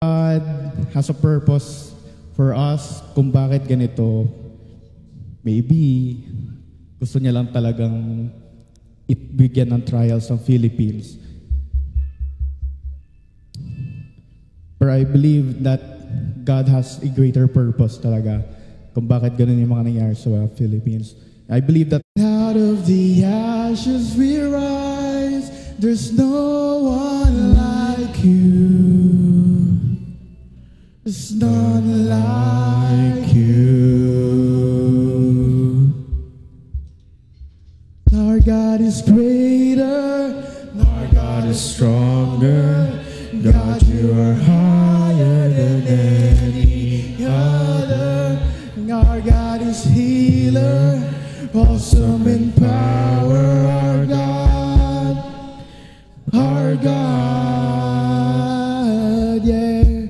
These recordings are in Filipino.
God has a purpose for us kung bakit ganito. Maybe gusto niya lang talagang bigyan ng trials ng Philippines. But I believe that God has a greater purpose talaga kung bakit ganun yung mga nangyari sa Philippines. I believe that out of the ashes we rise, there's no one like you. There's none like you. Our God is greater, our God is stronger. God, you are higher than any other. Our God is healer, awesome in power. Our God, yeah.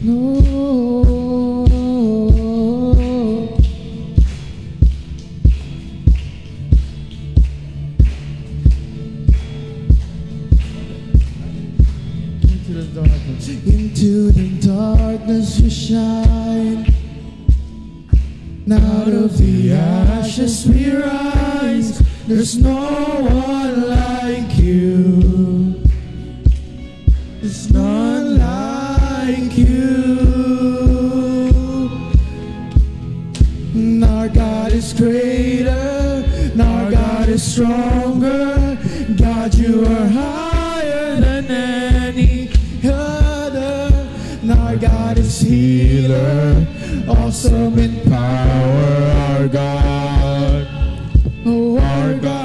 No. Into the darkness you shine. Out of the ashes we rise. There's no one like you. There's none like you. Our God is greater, our God is stronger. God, you are higher than any other. Our God is healer, awesome in power. Our God, oh our God.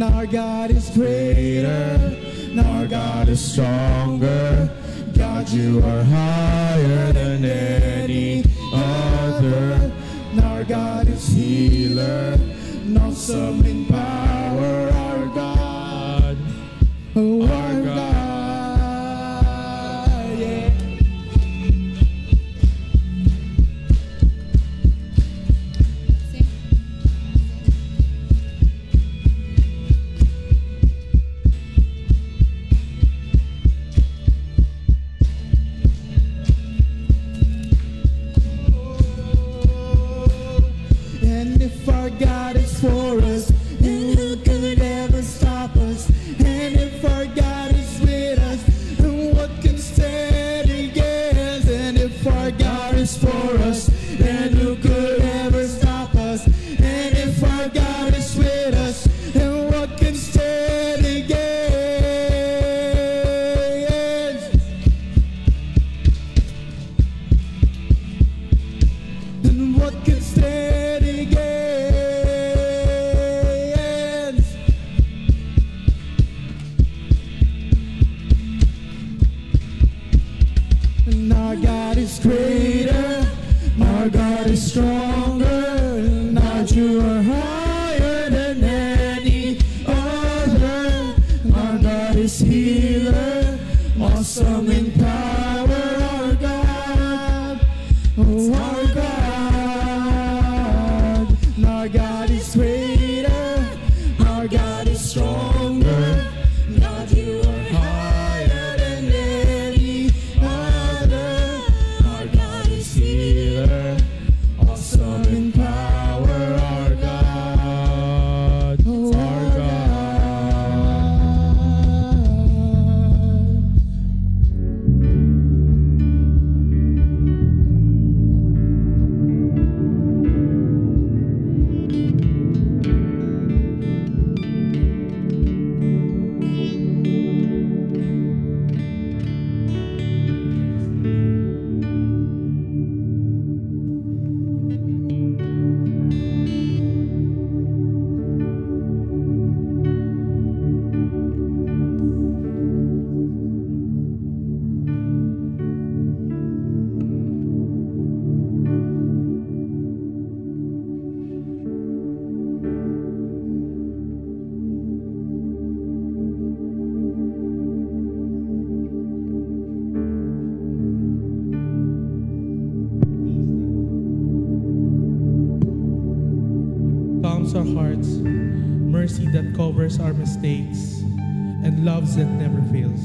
Our God is greater, our God is stronger. God, you are higher than any other. Our God is healer, awesome in power. Our God, oh our God. God is for us, and who could ever stop us? And if our God is with us, then what can stand against? And if our God is for us, then who could ever stop us? And if our God is with us, then what can stand against? Then what can stand against? Our God is greater, our God is stronger. Now you are higher than any other. Our God is healer, awesome in power. Our God, oh our God. Our God is greater, our God is stronger. Now you are higher than any other. Our God is healer, awesome in power. Our God, oh our God. Calms our hearts. mercy that covers our mistakes, and loves that never fails.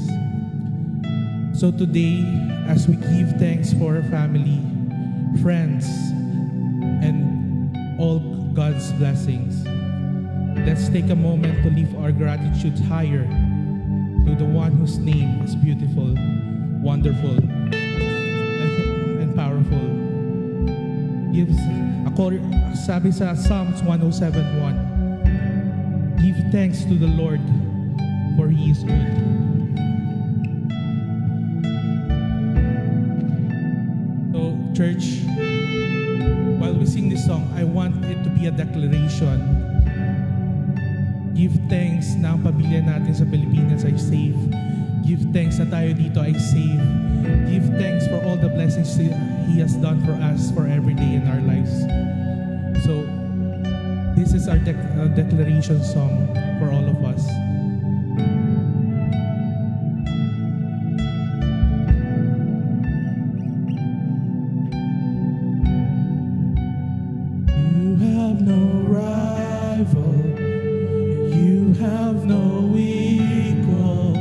So today, as we give thanks for our family, friends, and all God's blessings, let's take a moment to lift our gratitude higher to the one whose name is beautiful, wonderful, and powerful. Sabi sa Psalms 107:1, give thanks to the Lord, for He is good. So, church, while we sing this song, I want it to be a declaration. Give thanks na ang pamilya natin sa Pilipinas ay safe. Give thanks na tayo dito ay safe. Give thanks for all the blessings He has done for us for every day in our lives. So, this is our declaration song for all of us. You have no rival. You have no equal.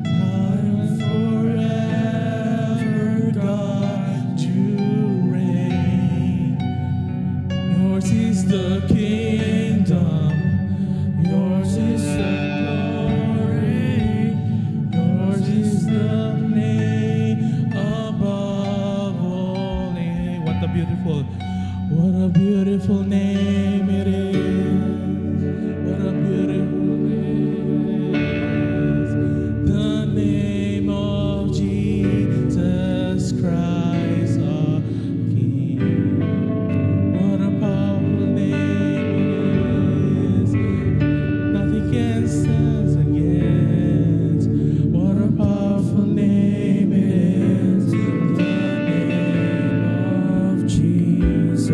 God and forever, God, you reign. Yours is the kingdom. Yours is the glory. Yours is the name above all names. What a beautiful name it is. What a beautiful name. The name of Jesus Christ our King. What a powerful name it is. Nothing can stand against. What a powerful name it is. The name of Jesus.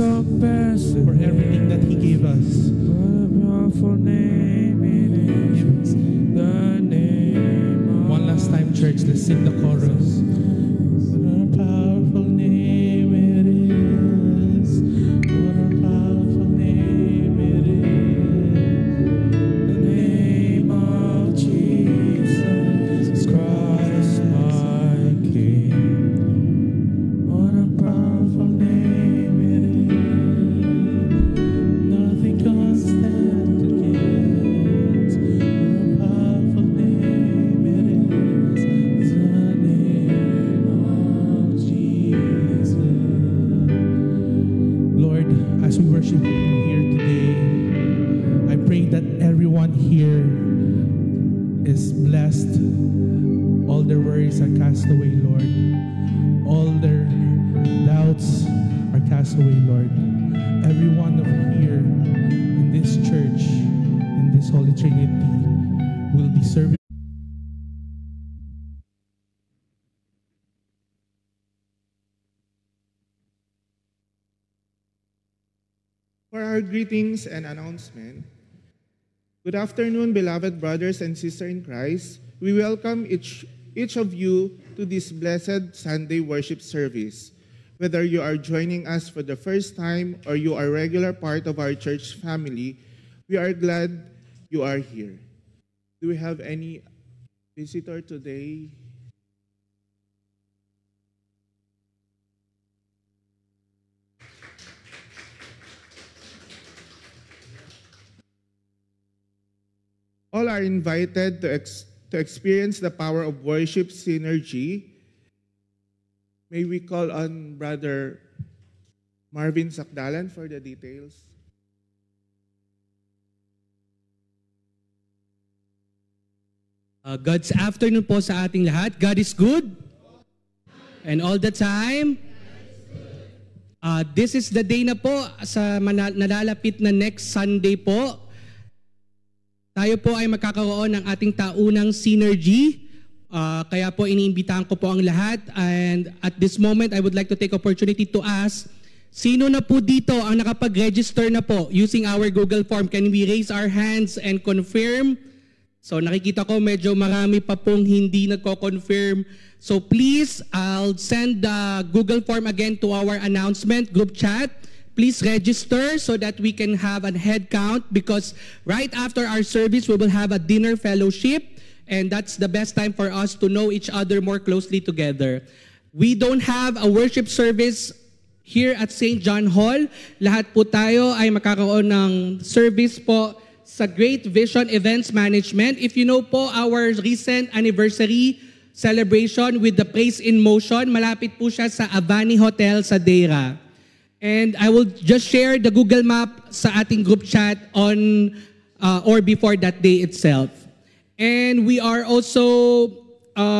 us, for everything that He gave us. What a powerful name it is, the name of One last time, church, let's sing the chorus. What a powerful name it is. What a powerful name it is. the name of Jesus Christ, my King. What a powerful name it is. Nothing can stand against. What a powerful name it is. The name of Jesus. Lord, as we worship You here today, I pray that everyone here is blessed. All their worries are cast away, Lord. All their doubts are cast away, Lord. Every one of here in this church, in this Holy Trinity, will be serving. For our greetings and announcement, good afternoon, beloved brothers and sisters in Christ. We welcome each of you to this blessed Sunday worship service. Whether you are joining us for the first time or you are a regular part of our church family, we are glad you are here. Do we have any visitor today? All are invited to experience the power of worship synergy. May we call on Brother Marvin Sakdalan for the details. God's afternoon po sa ating lahat. God is good. And all the time. This is the day na po sa nalalapit na next Sunday po. Tayo po ay magkakaroon ng ating taunang synergy. Kaya po iniimbitahan ko po ang lahat. And at this moment, I would like to take opportunity to ask, sino na po dito ang nakapag-register na po using our Google form? Can we raise our hands and confirm? So nakikita ko medyo marami pa pong hindi nagko-confirm. So please, I'll send the Google form again to our announcement group chat. Please register so that we can have a head count, because right after our service, we will have a dinner fellowship, and that's the best time for us to know each other more closely together. We don't have a worship service here at St. John Hall. Lahat po tayo ay makakaroon ng service po sa Great Vision Events Management. If you know po our recent anniversary celebration with the Praise in Motion, malapit po siya sa Avani Hotel sa Deira. And I will just share the Google Map sa ating group chat on or before that day itself. And we are also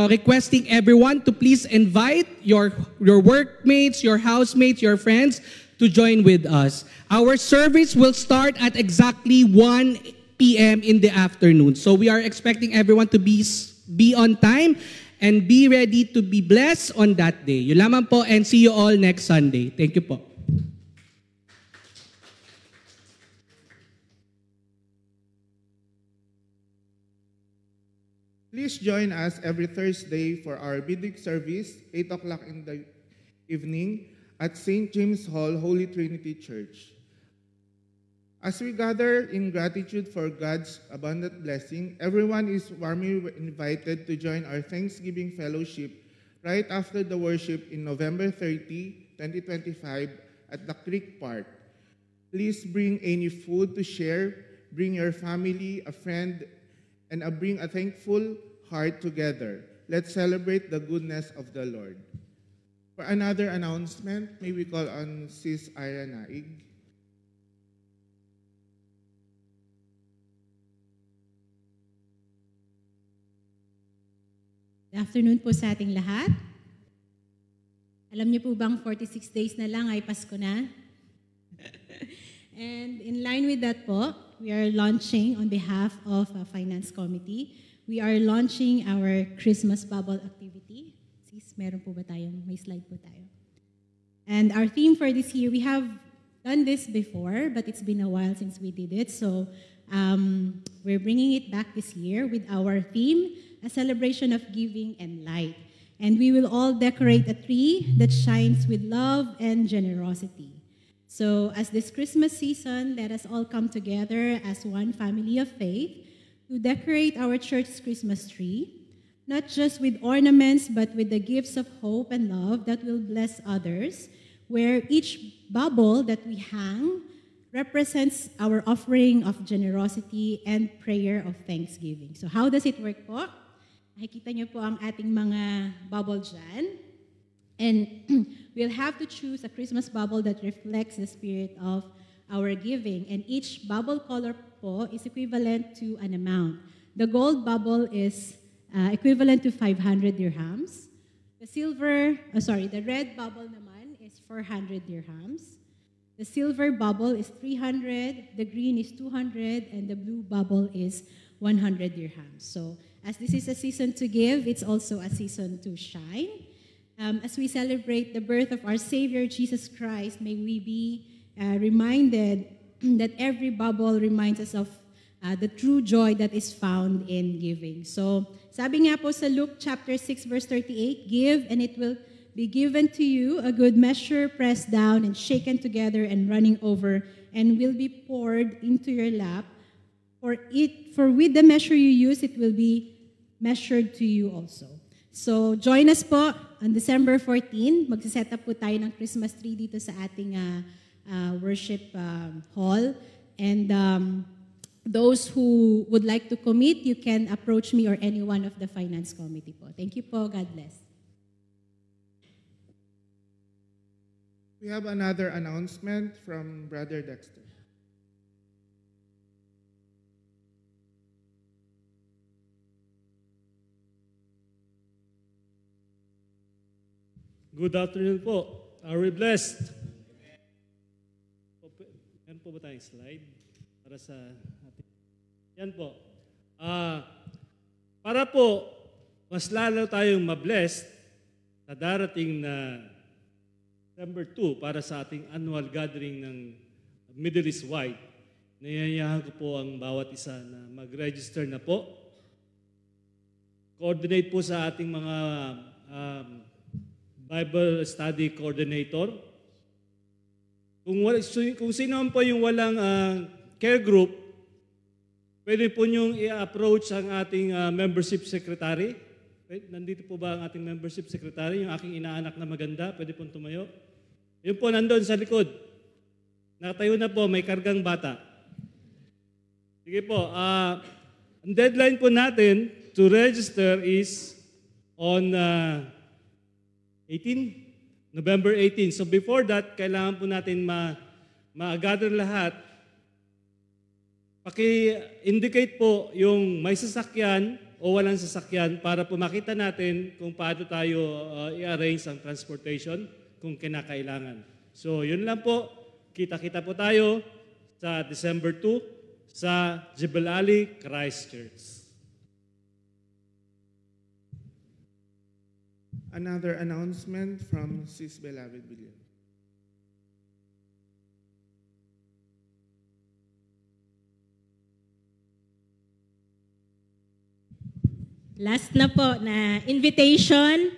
requesting everyone to please invite your workmates, your housemates, your friends to join with us. Our service will start at exactly 1 p.m. in the afternoon. So we are expecting everyone to be on time and be ready to be blessed on that day. Yun lamang po, and see you all next Sunday. Thank you po. Please join us every Thursday for our midweek service, 8 o'clock in the evening at St. James Hall, Holy Trinity Church. As we gather in gratitude for God's abundant blessing, everyone is warmly invited to join our Thanksgiving Fellowship right after the worship in November 30, 2025 at the Creek Park. Please bring any food to share, bring your family, a friend, and bring a thankful heart together. Let's celebrate the goodness of the Lord. For another announcement, may we call on Sis Ira Naig. Good afternoon po sa ating lahat. Alam niyo po bang 46 days na lang ay Pasko na? And in line with that po, we are launching on behalf of a Finance Committee, we are launching our Christmas Bubble activity. Sis, meron po ba tayong, may slide po tayo. And our theme for this year, we have done this before, but it's been a while since we did it. So we're bringing it back this year with our theme, a celebration of giving and light. And we will all decorate a tree that shines with love and generosity. So as this Christmas season, let us all come together as one family of faith to decorate our church's Christmas tree, not just with ornaments, but with the gifts of hope and love that will bless others, where each bubble that we hang represents our offering of generosity and prayer of thanksgiving. So how does it work po? Nakikita niyo po ang ating mga bubble dyan. And we'll have to choose a Christmas bubble that reflects the spirit of our giving. And each bubble color po is equivalent to an amount. The gold bubble is equivalent to 500 dirhams. The red bubble naman is 400 dirhams. The silver bubble is 300, the green is 200, and the blue bubble is 100 dirhams. So as this is a season to give, it's also a season to shine. As we celebrate the birth of our Savior, Jesus Christ, may we be reminded that every bubble reminds us of the true joy that is found in giving. So, sabi nga po sa Luke chapter 6, verse 38, give and it will be given to you, a good measure, pressed down and shaken together and running over, and will be poured into your lap. For with the measure you use, it will be measured to you also. So, join us po on December 14. Magsiset up po tayo ng Christmas tree dito sa ating worship hall. And those who would like to commit, you can approach me or any one of the finance committee po. Thank you po. God bless. We have another announcement from Brother Dexter. Good afternoon po. Are we blessed? Yan po ba tayong slide? Para sa ating... Yan po. Para po, mas lalo tayong mablessed sa darating na December 2 para sa ating annual gathering ng Middle East Wide. Nayayahan ko po ang bawat isa na mag-register na po. Coordinate po sa ating mga Bible Study Coordinator. Kung sino man po yung walang care group, pwede po niyong i-approach ang ating membership secretary. Nandito po ba ang ating membership secretary? Yung aking inaanak na maganda, pwede pong tumayo. Yun po, nandun sa likod. Nakatayo na po, may kargang bata. Sige po, ang deadline po natin to register is on November 18. So before that, kailangan po natin ma-gather lahat. Paki-indicate po yung may sasakyan o walang sasakyan para po makita natin kung paano tayo i-arrange ang transportation kung kinakailangan. So yun lang po. Kita-kita po tayo sa December 2 sa Jebel Ali Christchurch. Another announcement from Sis Beloved Billion. Last na po na invitation.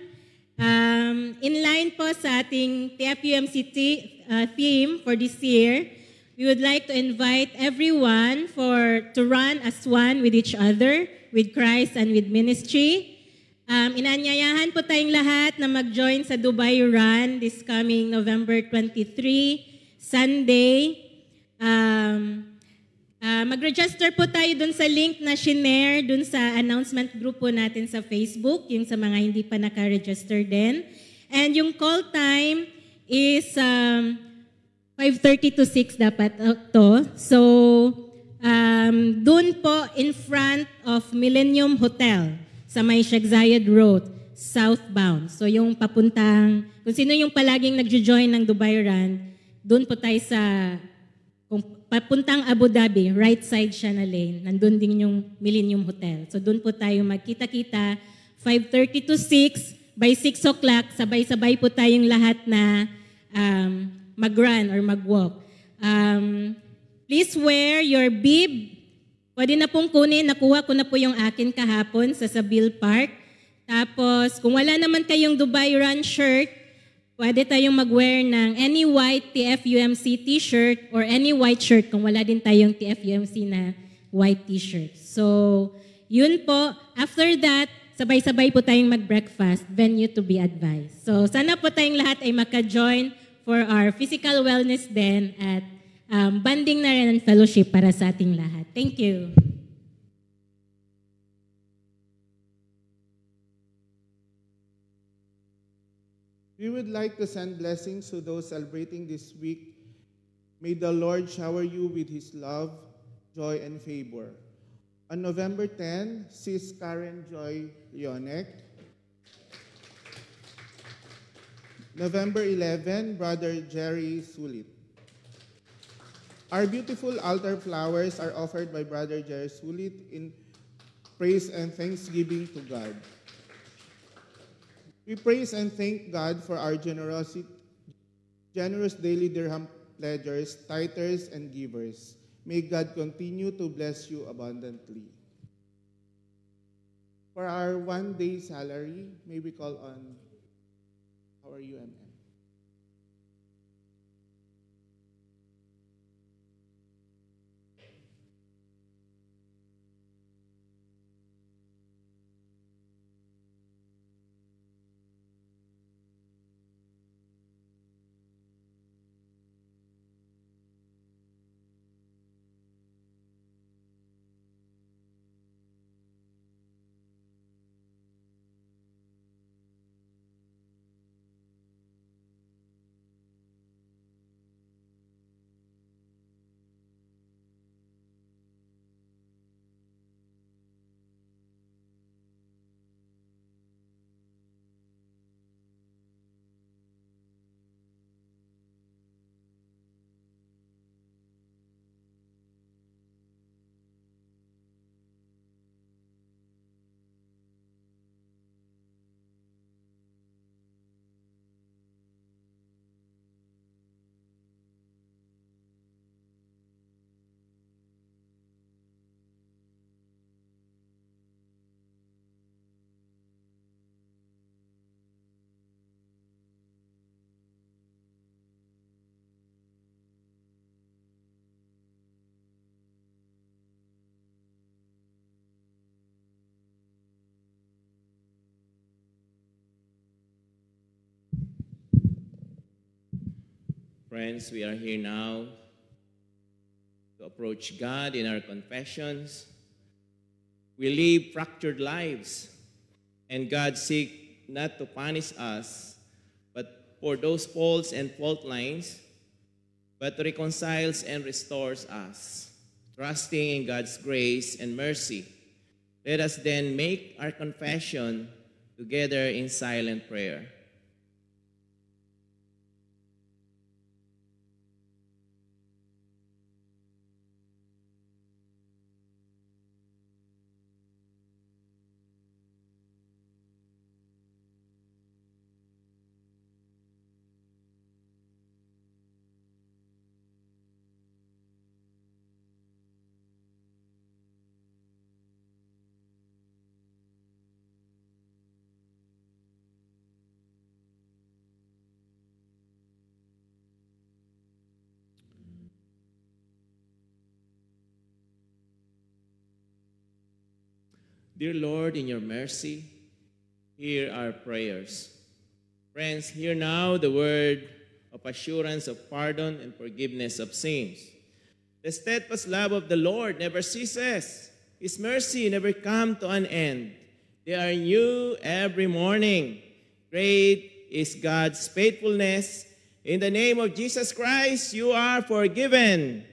In line po sa ating TFUMC theme for this year, we would like to invite everyone to run as one with each other, with Christ and with ministry. Inanyayahan po tayong lahat na mag-join sa Dubai Run this coming November 23, Sunday. Mag-register po tayo dun sa link na shinare dun sa announcement group po natin sa Facebook, yung sa mga hindi pa naka-register din. And yung call time is 5:30 to 6 dapat to. So, dun po in front of Millennium Hotel sa may Sheikh Zayed Road, southbound. So yung papuntang, kung sino yung palaging nagjo-join ng Dubai Run, doon po tayo sa, kung papuntang Abu Dhabi, right side siya na lane, nandun din yung Millennium Hotel. So doon po tayo magkita-kita, 5:30 to 6, by 6 o'clock, sabay-sabay po tayong lahat na mag-run or mag-walk. Please wear your bib. Pwede na pong kunin. Nakuha ko na po yung akin kahapon sa Bill Park. Tapos, kung wala naman kayong Dubai Run shirt, pwede tayong mag-wear ng any white TFUMC t-shirt or any white shirt kung wala din tayong TFUMC na white t-shirt. So, yun po. After that, sabay-sabay po tayong mag-breakfast, venue to be advised. So, sana po tayong lahat ay maka-join for our physical wellness then at banding na rin and fellowship para sa ating lahat. Thank you. We would like to send blessings to those celebrating this week. May the Lord shower you with His love, joy, and favor. On November 10, Sis Karen Joy Leonek. November 11, Brother Jerry Sulit. Our beautiful altar flowers are offered by Brother Jerry Sulit in praise and thanksgiving to God. We praise and thank God for our generous daily dirham pledgers, tithers, and givers. May God continue to bless you abundantly. For our one-day salary, may we call on our UMM. Friends, we are here now to approach God in our confessions. We live fractured lives, and God seeks not to punish us, but for those faults and fault lines, but to reconcile and restores us, trusting in God's grace and mercy. Let us then make our confession together in silent prayer. Dear Lord, in your mercy, hear our prayers. Friends, hear now the word of assurance of pardon and forgiveness of sins. The steadfast love of the Lord never ceases. His mercy never comes to an end. They are new every morning. Great is God's faithfulness. In the name of Jesus Christ, you are forgiven.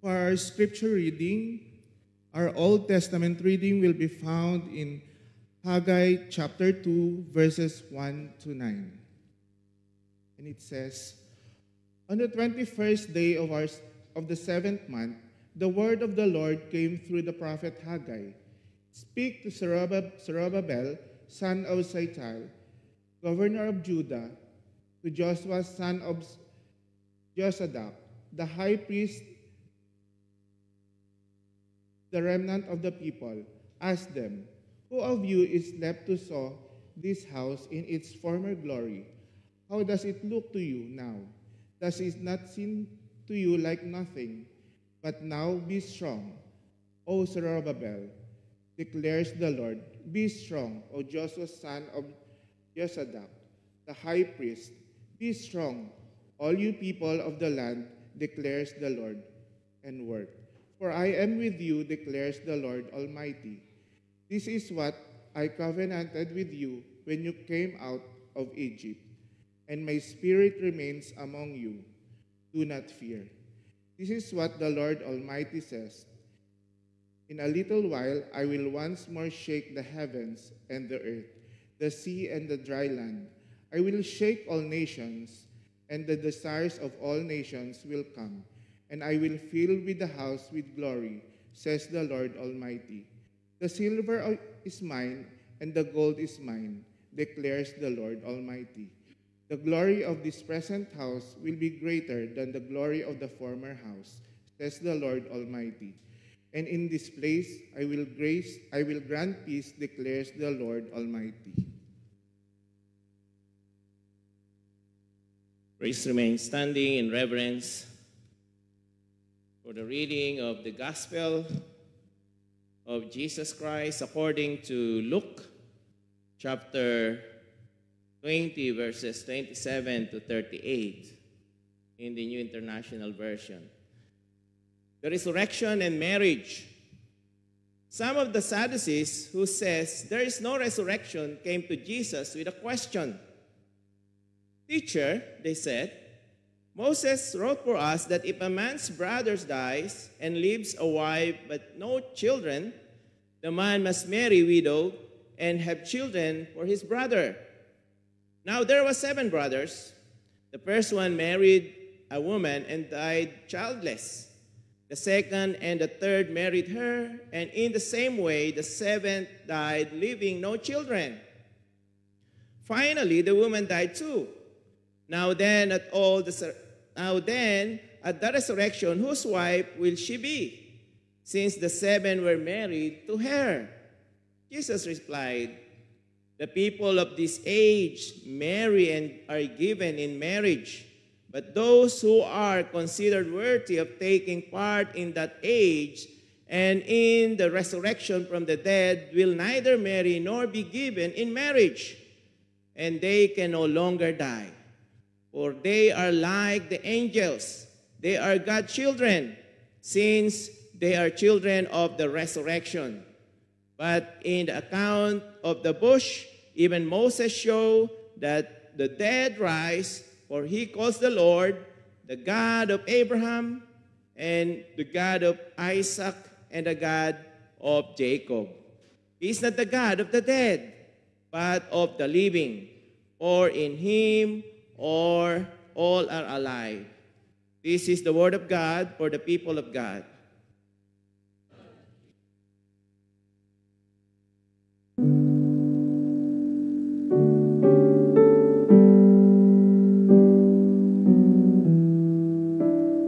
For our scripture reading, our Old Testament reading will be found in Haggai chapter 2, verses 1 to 9. And it says, "On the 21st day of the 7th month, the word of the Lord came through the prophet Haggai. Speak to Zerubbabel, son of Shealtiel, governor of Judah, to Joshua, son of Josadak, the high priest, the remnant of the people. Ask them, who of you is left to saw this house in its former glory? How does it look to you now? Does it not seem to you like nothing? But now be strong, O Zerubbabel, declares the Lord. Be strong, O Joshua, son of Josadak, the high priest. Be strong, all you people of the land, declares the Lord, and work. For I am with you, declares the Lord Almighty. This is what I covenanted with you when you came out of Egypt, and my spirit remains among you. Do not fear. This is what the Lord Almighty says. In a little while I will once more shake the heavens and the earth, the sea and the dry land. I will shake all nations, and the desires of all nations will come, and I will fill with the house with glory, says the Lord Almighty. The silver is mine, and the gold is mine, declares the Lord Almighty. The glory of this present house will be greater than the glory of the former house, says the Lord Almighty. And in this place I will grant peace, declares the Lord Almighty." Please remain standing in reverence for the reading of the Gospel of Jesus Christ according to Luke chapter 20, verses 27 to 38 in the New International Version. The resurrection and marriage. Some of the Sadducees who says there is no resurrection came to Jesus with a question. "Teacher," they said, "Moses wrote for us that if a man's brother dies and leaves a wife but no children, the man must marry a widow and have children for his brother. Now there were 7 brothers. The first one married a woman and died childless. The second and the third married her, and in the same way the 7th died, leaving no children. Finally, the woman died too. Now then, at the resurrection, whose wife will she be, since the 7 were married to her?" Jesus replied, "The people of this age marry and are given in marriage, but those who are considered worthy of taking part in that age and in the resurrection from the dead will neither marry nor be given in marriage, and they can no longer die. For they are like the angels. They are God's children, since they are children of the resurrection. But in the account of the bush, even Moses showed that the dead rise, for he calls the Lord the God of Abraham and the God of Isaac and the God of Jacob. He is not the God of the dead, but of the living. For in him all are alive." This is the word of God for the people of God.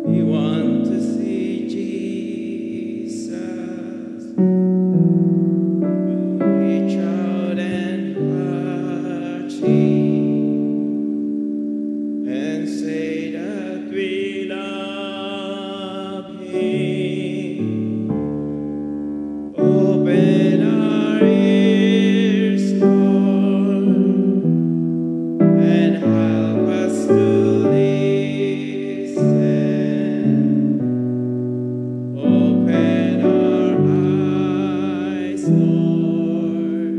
We want to see Jesus. Reach out and touch him and say that we love him. Open our ears, Lord, and help us to listen. Open our eyes, Lord.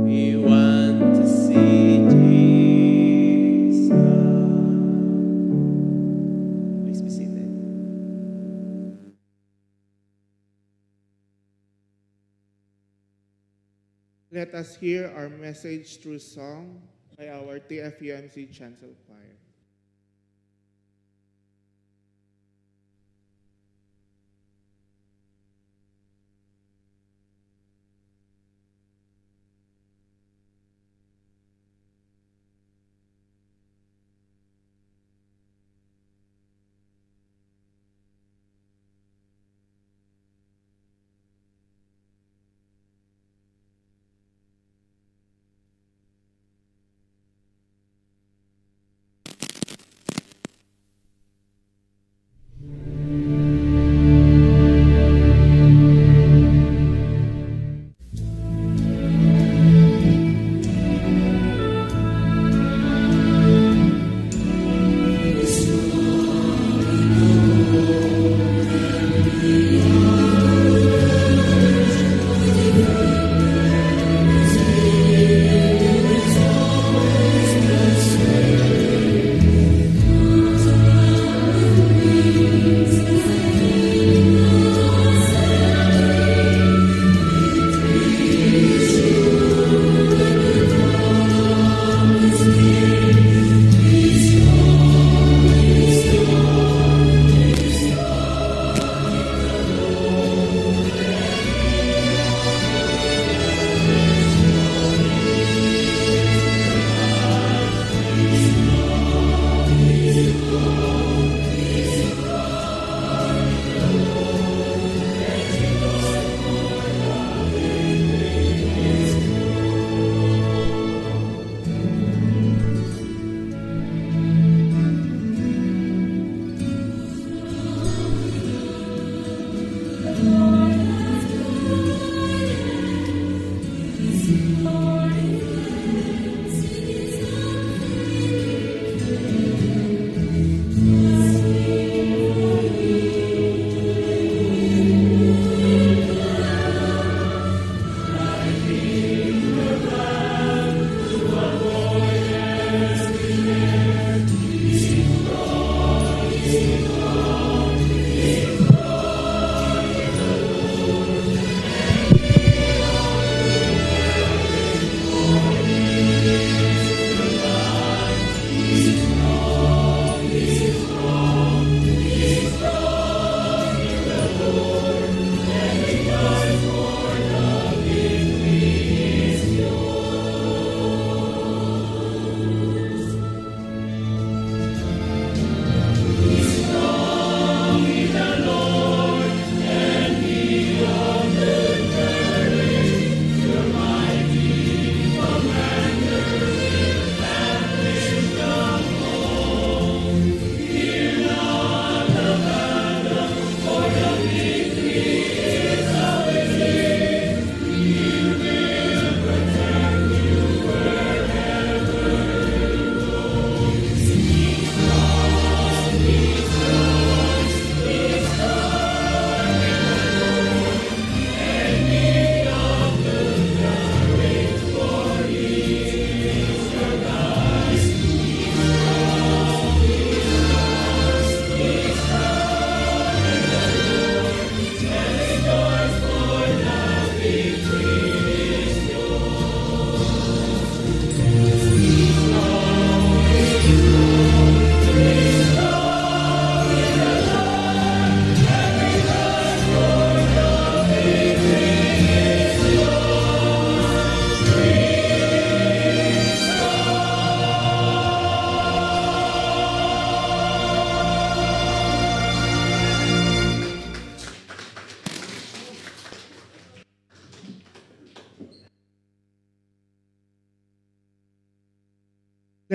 We want to see Jesus. Please be seated. Let us hear our message through song by our TFUMC Chancel Choir.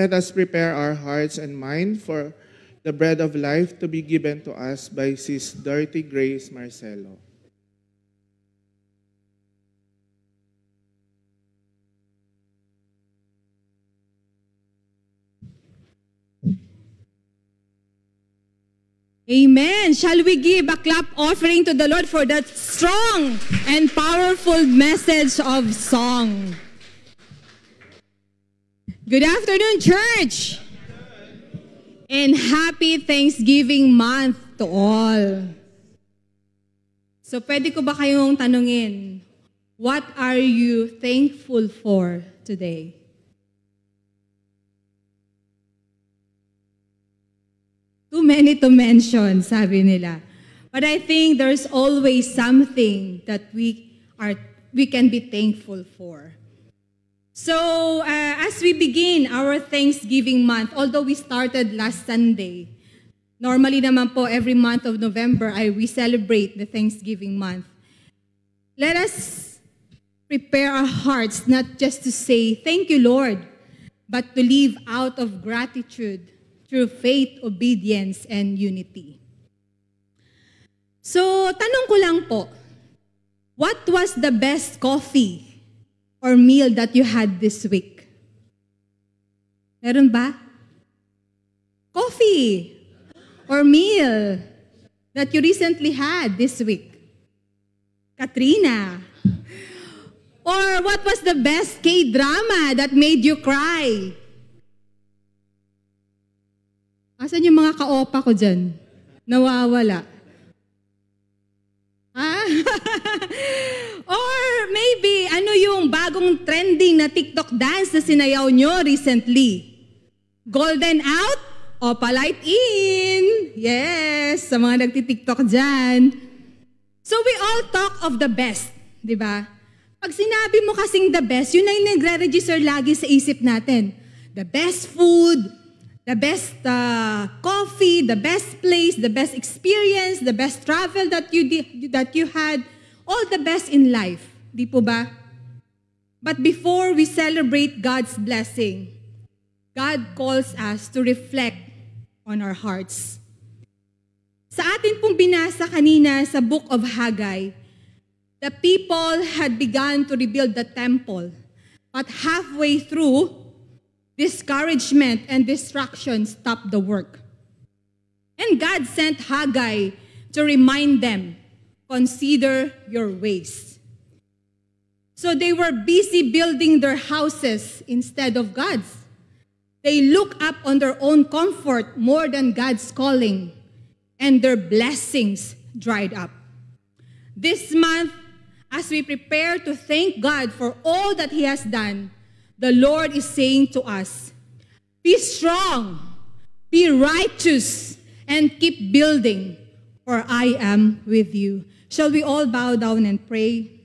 Let us prepare our hearts and mind for the bread of life to be given to us by Sis Dorothy Grace Marcelo. Amen. Shall we give a clap offering to the Lord for that strong and powerful message of song? Good afternoon, church. And happy Thanksgiving month to all. So pwede ko ba kayong tanungin, What are you thankful for today? Too many to mention, sabi nila. But I think there's always something that we can be thankful for. So, as we begin our Thanksgiving month, although we started last Sunday, normally naman po every month of November we celebrate the Thanksgiving month. Let us prepare our hearts not just to say, thank you, Lord, but to live out of gratitude through faith, obedience, and unity. So, tanong ko lang po, what was the best coffee or meal that you had this week? Meron ba? Coffee or meal that you recently had this week? Katrina. Or what was the best K-drama that made you cry? Asan yung mga ka-opa ko dyan? Nawawala. Or maybe, ano yung bagong trending na TikTok dance na sinayaw nyo recently? Golden out o polite in? Yes, sa mga nagti-TikTok dyan. So we all talk of the best, di ba? Pag sinabi mo kasing the best, yun na yung nagre-register lagi sa isip natin. The best food, the best coffee, the best place, the best experience, the best travel that you had, all the best in life. Di po ba? But before we celebrate God's blessing, God calls us to reflect on our hearts. Sa atin pong binasa kanina sa Book of Haggai, the people had begun to rebuild the temple, but halfway through, discouragement and distraction stopped the work. And God sent Haggai to remind them, consider your ways. So they were busy building their houses instead of God's. They look up on their own comfort more than God's calling, and their blessings dried up. This month, as we prepare to thank God for all that He has done, the Lord is saying to us, be strong, be righteous, and keep building, for I am with you. Shall we all bow down and pray?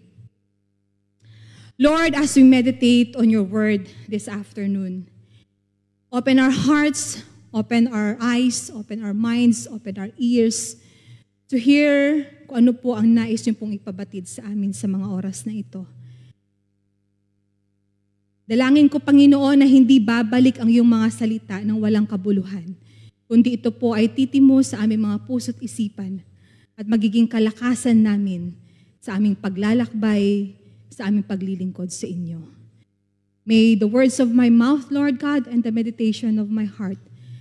Lord, as we meditate on your word this afternoon, open our hearts, open our eyes, open our minds, open our ears to hear kung ano po ang nais niyo pong ipabatid sa amin sa mga oras na ito. Dalangin ko, Panginoon, na hindi babalik ang iyong mga salita ng walang kabuluhan, kundi ito po ay titimo sa aming mga puso't isipan at magiging kalakasan namin sa aming paglalakbay, sa aming paglilingkod sa inyo. May the words of my mouth, Lord God, and the meditation of my heart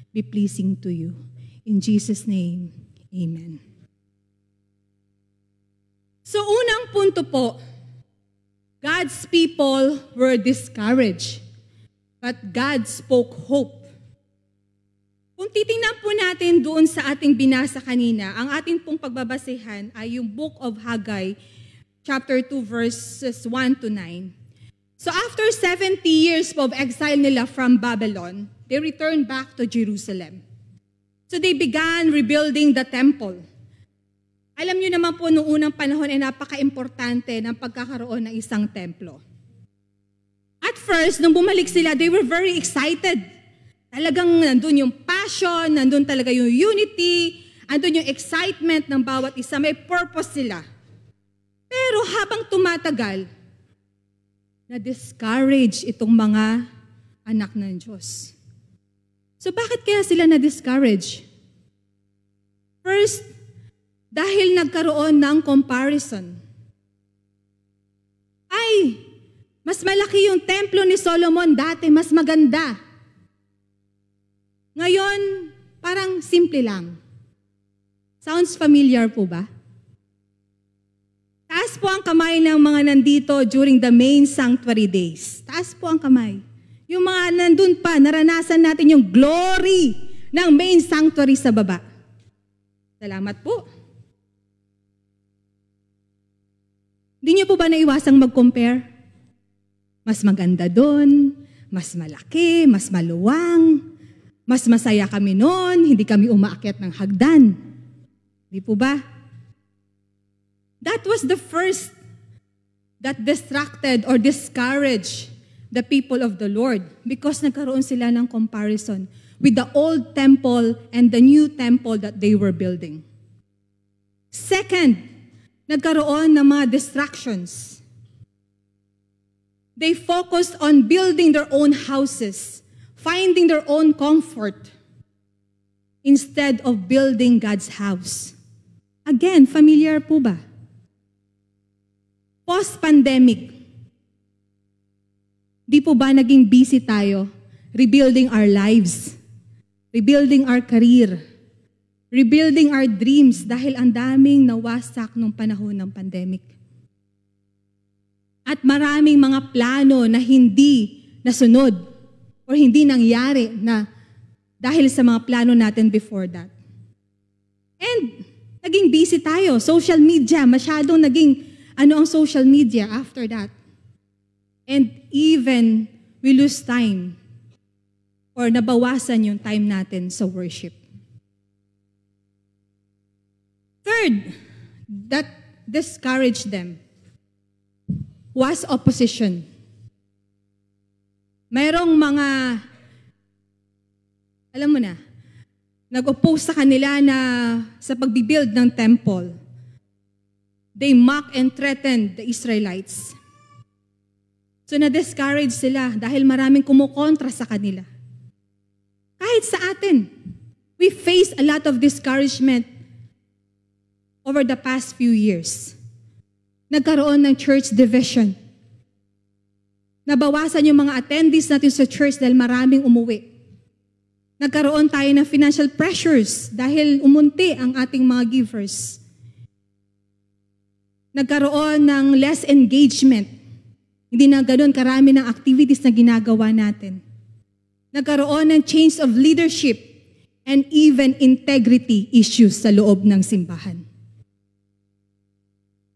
be pleasing to you. In Jesus' name, amen. So unang punto po, God's people were discouraged, but God spoke hope. Kung titingnan po natin doon sa ating binasa kanina, ang ating pong pagbabasehan ay yung Book of Haggai, chapter 2, verses 1 to 9. So after 70 years of exile nila from Babylon, they returned back to Jerusalem. So they began rebuilding the temple. Alam niyo naman po, noong unang panahon ay napaka-importante ng pagkakaroon ng isang templo. At first, nung bumalik sila, they were very excited. Talagang nandun yung passion, nandun talaga yung unity, nandun yung excitement ng bawat isa, may purpose sila. Pero habang tumatagal, na-discourage itong mga anak ng Diyos. So bakit kaya sila na-discourage? First, dahil nagkaroon ng comparison. Ay, mas malaki yung templo ni Solomon dati, mas maganda. Ngayon, parang simple lang. Sounds familiar po ba? Taas po ang kamay ng mga nandito during the main sanctuary days. Taas po ang kamay. Yung mga nandun pa, naranasan natin yung glory ng main sanctuary sa baba. Salamat po. Hindi niyo po ba naiwasang mag-compare? Mas maganda doon, mas malaki, mas maluwang, mas masaya kami noon, hindi kami umaakyat ng hagdan. Di po ba? That was the first that distracted or discouraged the people of the Lord because nagkaroon sila ng comparison with the old temple and the new temple that they were building. Second, nagkaroon ng mga distractions. They focused on building their own houses, finding their own comfort, instead of building God's house. Again, familiar po ba? Post-pandemic, di po ba naging busy tayo rebuilding our lives, rebuilding our career, rebuilding our dreams dahil ang daming nawasak nung panahon ng pandemic? At maraming mga plano na hindi nasunod o hindi nangyari na dahil sa mga plano natin before that. And naging busy tayo. Social media, masyadong naging ang social media after that. And even we lose time or nabawasan yung time natin sa worship. Third, that discouraged them was opposition. Mayroong mga, alam mo na, nag-oppose sa kanila na sa pagbibuild ng temple. They mock and threatened the Israelites. So na-discourage sila dahil maraming kumukontra sa kanila. Kahit sa atin, we face a lot of discouragement over the past few years. Nagkaroon ng church division. Nabawasan yung mga attendees natin sa church dahil maraming umuwi. Nagkaroon tayo ng financial pressures dahil umunti ang ating mga givers. Nagkaroon ng less engagement. Hindi na ganoon karami ng activities na ginagawa natin. Nagkaroon ng change of leadership and even integrity issues sa loob ng simbahan.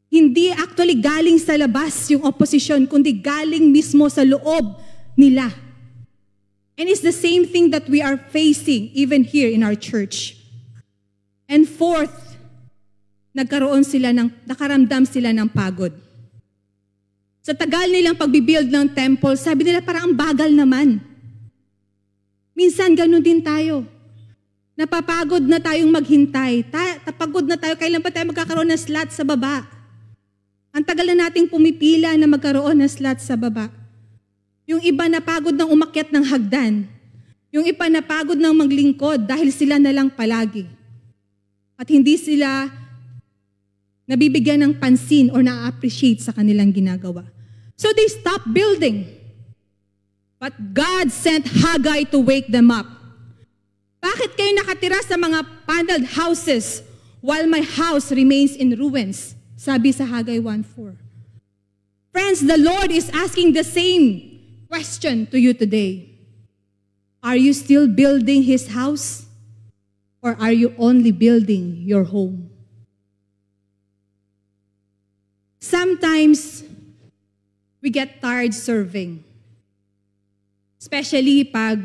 Hindi actually galing sa labas yung opposition, kundi galing mismo sa loob nila. And it's the same thing that we are facing even here in our church. And fourth, nakaramdam sila ng pagod. Sa tagal nilang pagbibuild ng temple, sabi nila parang ang bagal naman. Minsan ganun din tayo. Napapagod na tayong maghintay. Tapagod na tayo, kailan pa tayo magkakaroon ng slot sa baba? Ang tagal na nating pumipila na magkaroon ng slot sa baba. Yung iba napagod ng umakyat ng hagdan. Yung iba napagod ng maglingkod dahil sila na lang palagi. At hindi sila nabibigyan ng pansin or na-appreciate sa kanilang ginagawa. So they stopped building. But God sent Haggai to wake them up. Bakit kayo nakatira sa mga paneled houses while my house remains in ruins? Sabi sa Haggai 1:4. Friends, the Lord is asking the same question to you today. Are you still building His house? Or are you only building your home? Sometimes, we get tired serving. Especially pag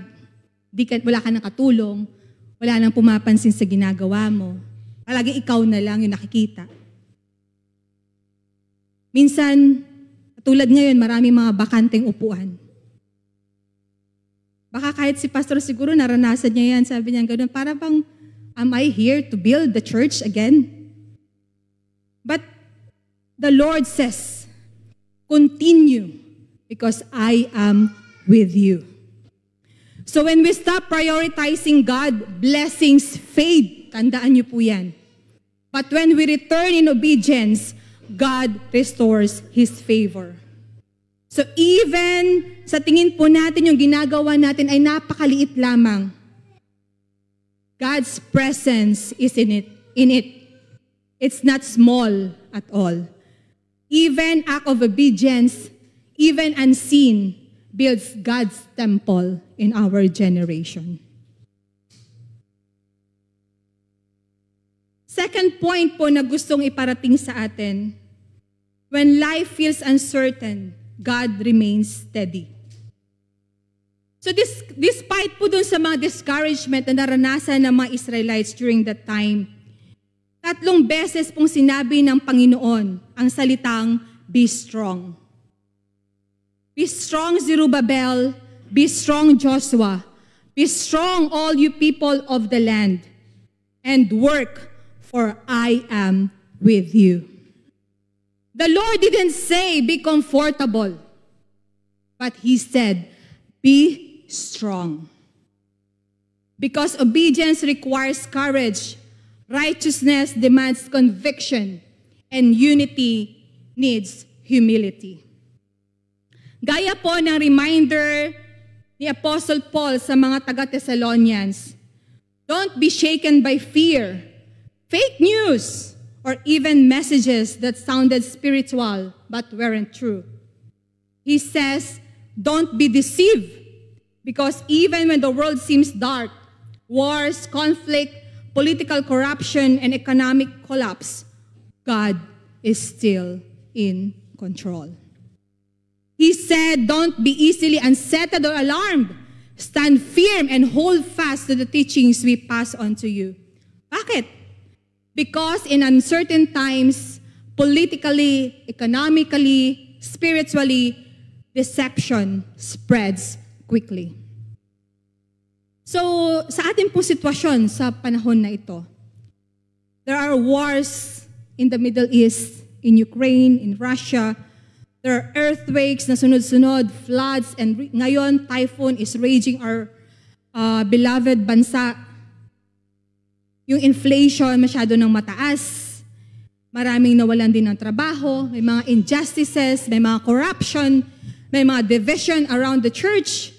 wala ka ng katulong, wala nang pumapansin sa ginagawa mo. Palagi ikaw na lang yung nakikita. Minsan, tulad ngayon, maraming mga bakanteng upuan. Baka kahit si pastor siguro naranasan niya yan, sabi niya gano'n, para bang, am I here to build the church again? But the Lord says, continue because I am with you. So when we stop prioritizing God, blessings fade. Tandaan niyo po yan. But when we return in obedience, God restores His favor. So even sa tingin po natin yung ginagawa natin ay napakaliit lamang, God's presence is in it. It's not small at all. Even act of obedience, even unseen, builds God's temple in our generation. Second point po na gustong iparating sa atin, When life feels uncertain, God remains steady. So despite po dun sa mga discouragement na naranasan ng mga Israelites during that time, 3 beses pong sinabi ng Panginoon ang salitang, be strong. Be strong, Zerubbabel. Be strong, Joshua. Be strong, all you people of the land. And work, for I am with you. The Lord didn't say, be comfortable. But He said, be strong. Because obedience requires courage, righteousness demands conviction, and unity needs humility. Gaya po ng reminder ni Apostle Paul sa mga taga-Thessalonians, don't be shaken by fear, fake news, or even messages that sounded spiritual but weren't true. He says, don't be deceived, because even when the world seems dark, wars, conflict, political corruption, and economic collapse, God is still in control. He said, don't be easily unsettled or alarmed. Stand firm and hold fast to the teachings we pass on to you. Bakit? Because in uncertain times, politically, economically, spiritually, deception spreads quickly. So, sa ating pong sitwasyon sa panahon na ito, there are wars in the Middle East, in Ukraine, in Russia. There are earthquakes na sunod-sunod, floods, and ngayon, typhoon is raging our beloved bansa. Yung inflation masyado nang mataas. Maraming nawalan din ng trabaho. May mga injustices, may mga corruption, may mga division around the church.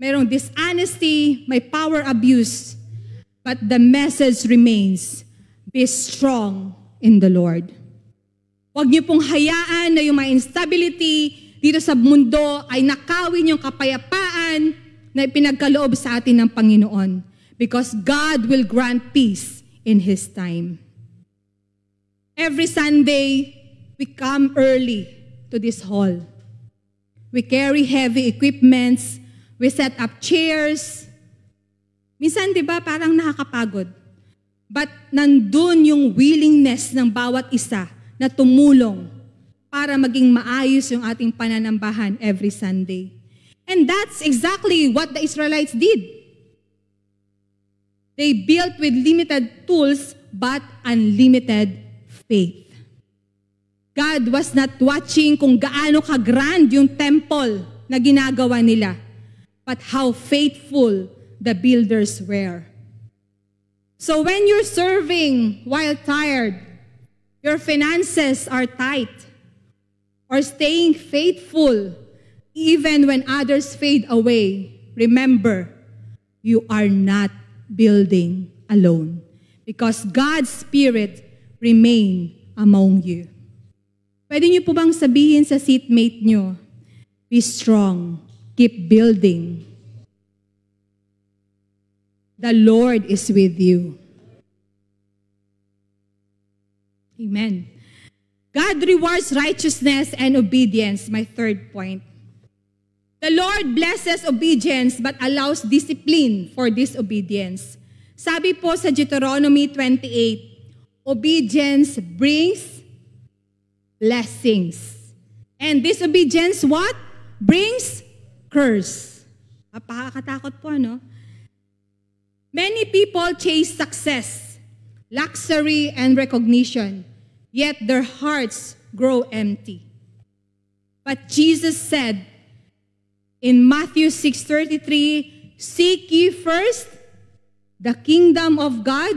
Mayroong dishonesty, may power abuse. But the message remains, be strong in the Lord. Huwag niyo pong hayaan na yung mga instability dito sa mundo ay nakawin yung kapayapaan na ipinagkaloob sa atin ng Panginoon. Because God will grant peace in His time. Every Sunday, we come early to this hall. We carry heavy equipments. We set up chairs. Minsan, di ba, parang nakakapagod. But nandun yung willingness ng bawat isa na tumulong para maging maayos yung ating pananambahan every Sunday. And that's exactly what the Israelites did. They built with limited tools but unlimited faith. God was not watching kung gaano ka-grand yung temple na ginagawa nila, but how faithful the builders were. So when you're serving while tired, your finances are tight, or staying faithful even when others fade away, remember, you are not building alone because God's Spirit remain among you. Pwede niyo po bang sabihin sa seatmate niyo, be strong, keep building. The Lord is with you. Amen. God rewards righteousness and obedience, my third point. The Lord blesses obedience but allows discipline for disobedience. Sabi po sa Deuteronomy 28, obedience brings blessings. And disobedience what? Brings curse. Napakakatakot po, no? Many people chase success, luxury, and recognition, yet their hearts grow empty. But Jesus said in Matthew 6:33, seek ye first the kingdom of God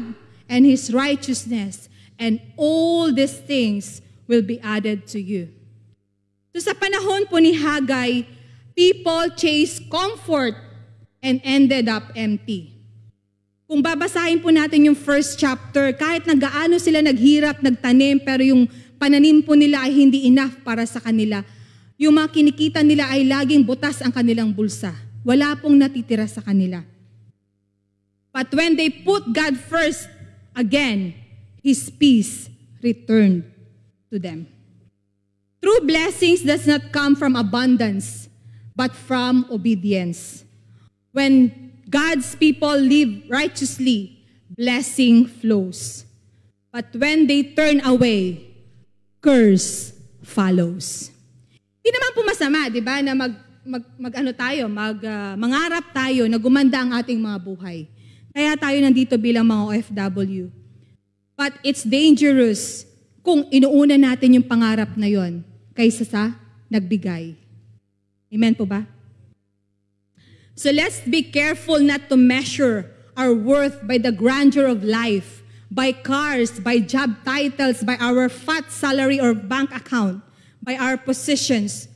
and His righteousness, and all these things will be added to you. So sa panahon po ni Haggai, people chased comfort and ended up empty. Kung babasahin po natin yung first chapter, kahit nagaano sila naghirap, nagtanim, pero yung pananim po nila ay hindi enough para sa kanila. Yung mga kinikita nila ay laging butas ang kanilang bulsa. Wala pong natitira sa kanila. But when they put God first, again, His peace returned. to them. True blessings does not come from abundance, but from obedience. When God's people live righteously, blessing flows. But when they turn away, curse follows. Hindi naman po masama, di ba, na mangarap tayo na gumanda ang ating mga buhay. Kaya tayo nandito bilang mga OFW. But it's dangerous kung inuuna natin yung pangarap na yon kaysa sa nagbigay. Amen po ba? So let's be careful not to measure our worth by the grandeur of life, by cars, by job titles, by our fat salary or bank account, by our positions,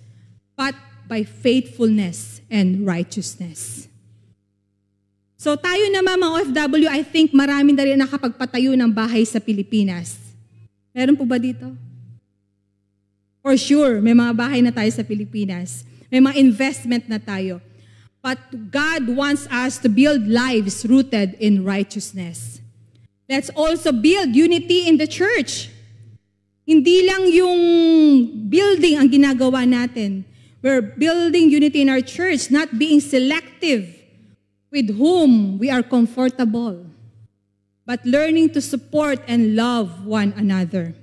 but by faithfulness and righteousness. So tayo naman mga OFW, I think marami na rin nakapagpatayo ng bahay sa Pilipinas. Meron po ba dito? For sure, may mga bahay na tayo sa Pilipinas. May mga investment na tayo. But God wants us to build lives rooted in righteousness. Let's also build unity in the church. Hindi lang yung building ang ginagawa natin. We're building unity in our church, not being selective with whom we are comfortable, but learning to support and love one another.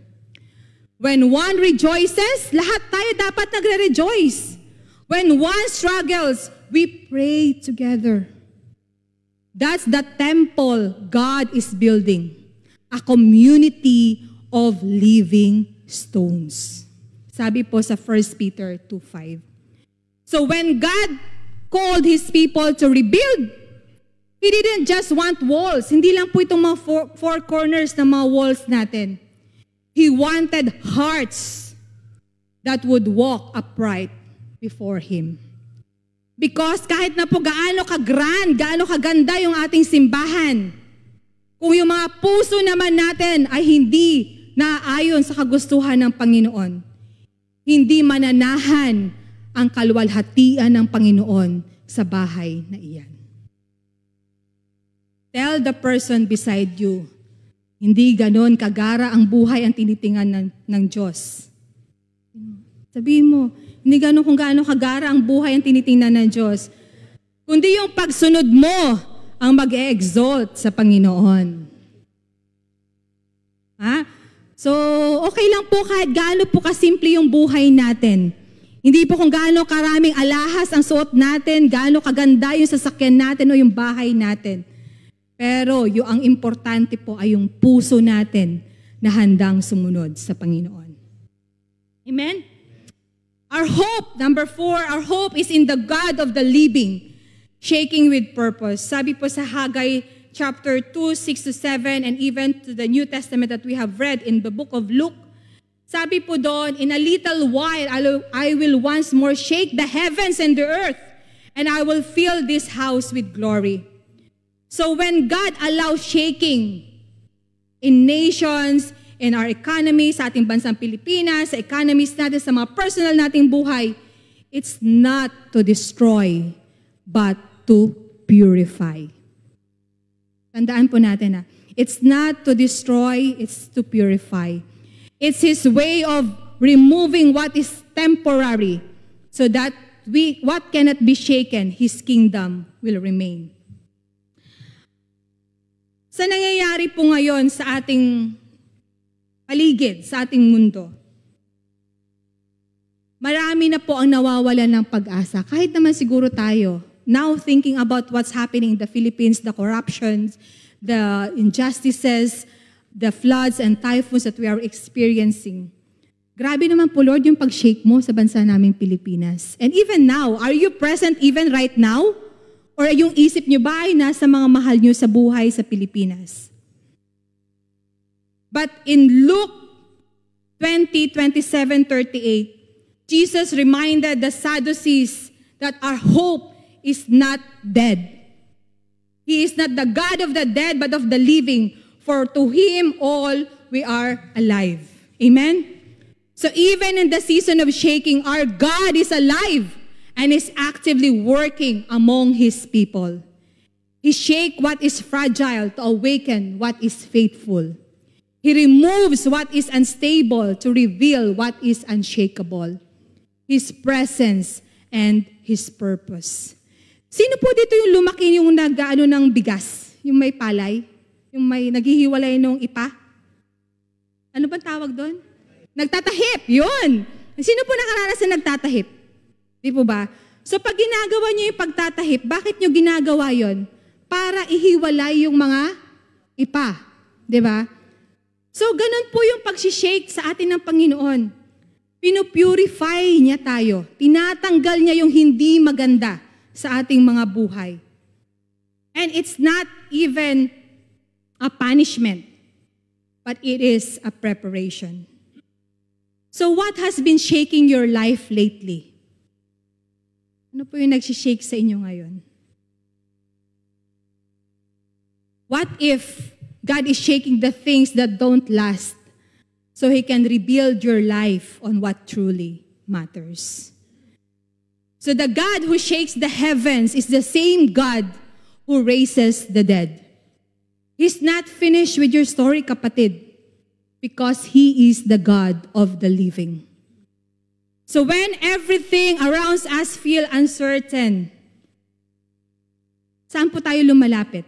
When one rejoices, lahat tayo dapat nagre-rejoice. When one struggles, we pray together. That's the temple God is building. A community of living stones. Sabi po sa 1 Peter 2:5. So when God called His people to rebuild, He didn't just want walls. Hindi lang po itong mga four corners na mga walls natin. He wanted hearts that would walk upright before Him. Because kahit na po gaano ka-grand, gaano kaganda yung ating simbahan, kung yung mga puso naman natin ay hindi naayon sa kagustuhan ng Panginoon, hindi mananahan ang kaluwalhatian ng Panginoon sa bahay na iyan. Tell the person beside you, hindi ganon kagara ang buhay ang tinitingan ng Diyos. Sabihin mo, hindi ganon kung gaano kagara ang buhay ang tinitingnan ng Diyos. Kundi yung pagsunod mo ang mag-e-exalt sa Panginoon. Ha? So, okay lang po kahit gaano po kasimple yung buhay natin. Hindi po kung gaano karaming alahas ang suot natin, gaano kaganda yung sasakyan natin o yung bahay natin. Pero yung ang importante po ay yung puso natin na handang sumunod sa Panginoon. Amen? Our hope, number 4, our hope is in the God of the living, shaking with purpose. Sabi po sa Haggai chapter 2, 6-7, and even to the New Testament that we have read in the book of Luke, sabi po doon, in a little while, I will once more shake the heavens and the earth, and I will fill this house with glory. So when God allows shaking in nations, in our economy, sa ating bansang Pilipinas, sa economies natin, sa mga personal nating buhay, it's not to destroy, but to purify. Tandaan po natin it's not to destroy, it's to purify. It's His way of removing what is temporary so that what cannot be shaken, His kingdom will remain. Sa nangyayari po ngayon sa ating paligid, sa ating mundo, marami na po ang nawawalan ng pag-asa. Kahit naman siguro tayo, now thinking about what's happening in the Philippines, the corruptions, the injustices, the floods and typhoons that we are experiencing. Grabe naman po, Lord, yung pag-shake mo sa bansa naming Pilipinas. And even now, are you present even right now? Or yung isip nyo ba ay nasa mga mahal nyo sa buhay sa Pilipinas? But in Luke 20:27-38, Jesus reminded the Sadducees that our hope is not dead. He is not the God of the dead, but of the living. For to Him all we are alive. Amen? So even in the season of shaking, our God is alive and is actively working among His people. He shake what is fragile to awaken what is faithful. He removes what is unstable to reveal what is unshakable. His presence and His purpose. Sino po dito yung lumaki yung nag-ano ng bigas? Yung may palay? Yung may naghihiwalay ng ipa? Ano bang tawag doon? Nagtatahip, yun. Sino po nakaranas na nagtatahip? Di po ba? So pag ginagawa niyo yung pagtatahip, bakit niyo ginagawa yon? Para ihiwalay yung mga ipa. Di ba? So ganun po yung pag-shake sa atin ng Panginoon. Pinupurify niya tayo. Tinatanggal niya yung hindi maganda sa ating mga buhay. And it's not even a punishment, but it is a preparation. So what has been shaking your life lately? Ano po yung nagsishake sa inyo ngayon? What if God is shaking the things that don't last so He can rebuild your life on what truly matters? So the God who shakes the heavens is the same God who raises the dead. He's not finished with your story, kapatid, because He is the God of the living. So when everything around us feel uncertain, saan po tayo lumalapit?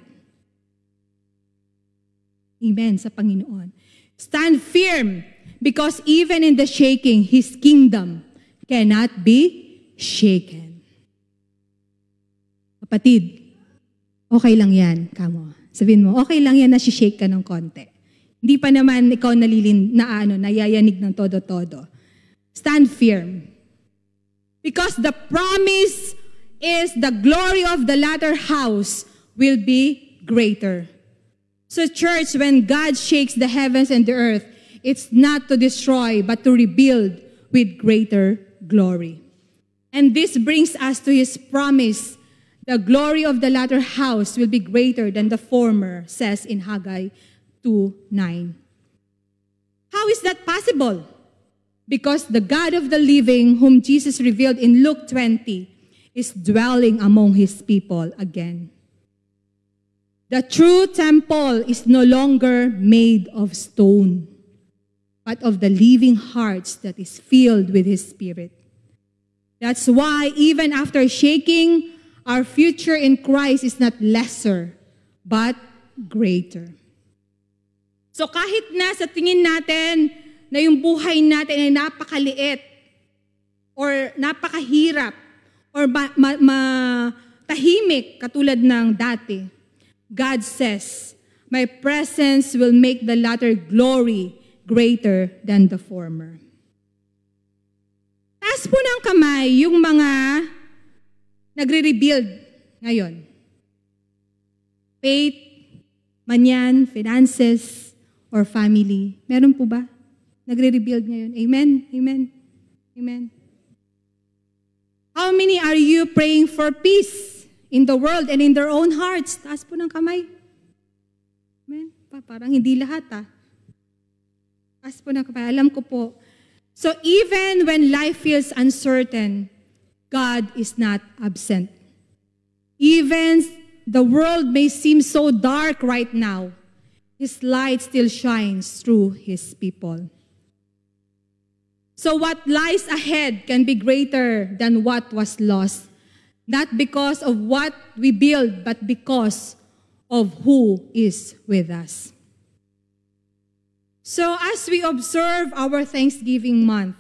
Amen, sa Panginoon. Stand firm, because even in the shaking, His kingdom cannot be shaken. Kapatid, okay lang yan, kamo. Sabihin mo, okay lang yan na shake ka ng konti. Hindi pa naman ikaw nayayanig ng todo-todo. Stand firm. Because the promise is the glory of the latter house will be greater. So church, when God shakes the heavens and the earth, it's not to destroy, but to rebuild with greater glory. And this brings us to His promise. The glory of the latter house will be greater than the former, says in Haggai 2:9. How is that possible? Because the God of the living, whom Jesus revealed in Luke 20, is dwelling among His people again. The true temple is no longer made of stone, but of the living hearts that is filled with His Spirit. That's why even after shaking, our future in Christ is not lesser, but greater. So kahit na sa tingin natin na yung buhay natin ay napakaliit, or napakahirap, or tahimik katulad ng dati, God says, my presence will make the latter glory greater than the former. Taas po ng kamay yung mga nagre-rebuild ngayon. Faith, manyan, finances, or family. Meron po ba? Nagre-rebuild ngayon. Amen? Amen? Amen? How many are you praying for peace in the world and in their own hearts? Taas po ng kamay. Amen? Parang hindi lahat Taas po ng kamay. Alam ko po. So even when life feels uncertain, God is not absent. Even the world may seem so dark right now, His light still shines through His people. So what lies ahead can be greater than what was lost. Not because of what we build, but because of who is with us. So as we observe our Thanksgiving month,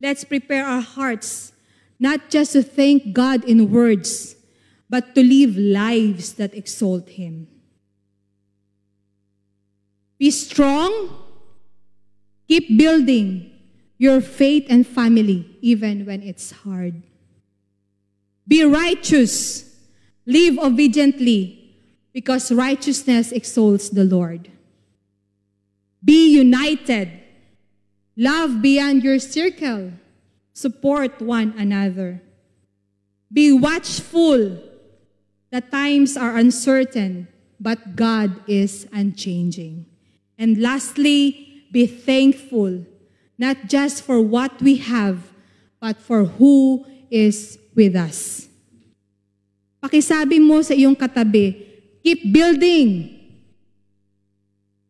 let's prepare our hearts not just to thank God in words, but to live lives that exalt Him. Be strong. Keep building your faith and family even when it's hard. Be righteous. Live obediently, because righteousness exalts the Lord. Be united. Love beyond your circle. Support one another. Be watchful. The times are uncertain, but God is unchanging. And lastly, be thankful, not just for what we have, but for who is with us. Pakisabi mo sa iyong katabi, keep building.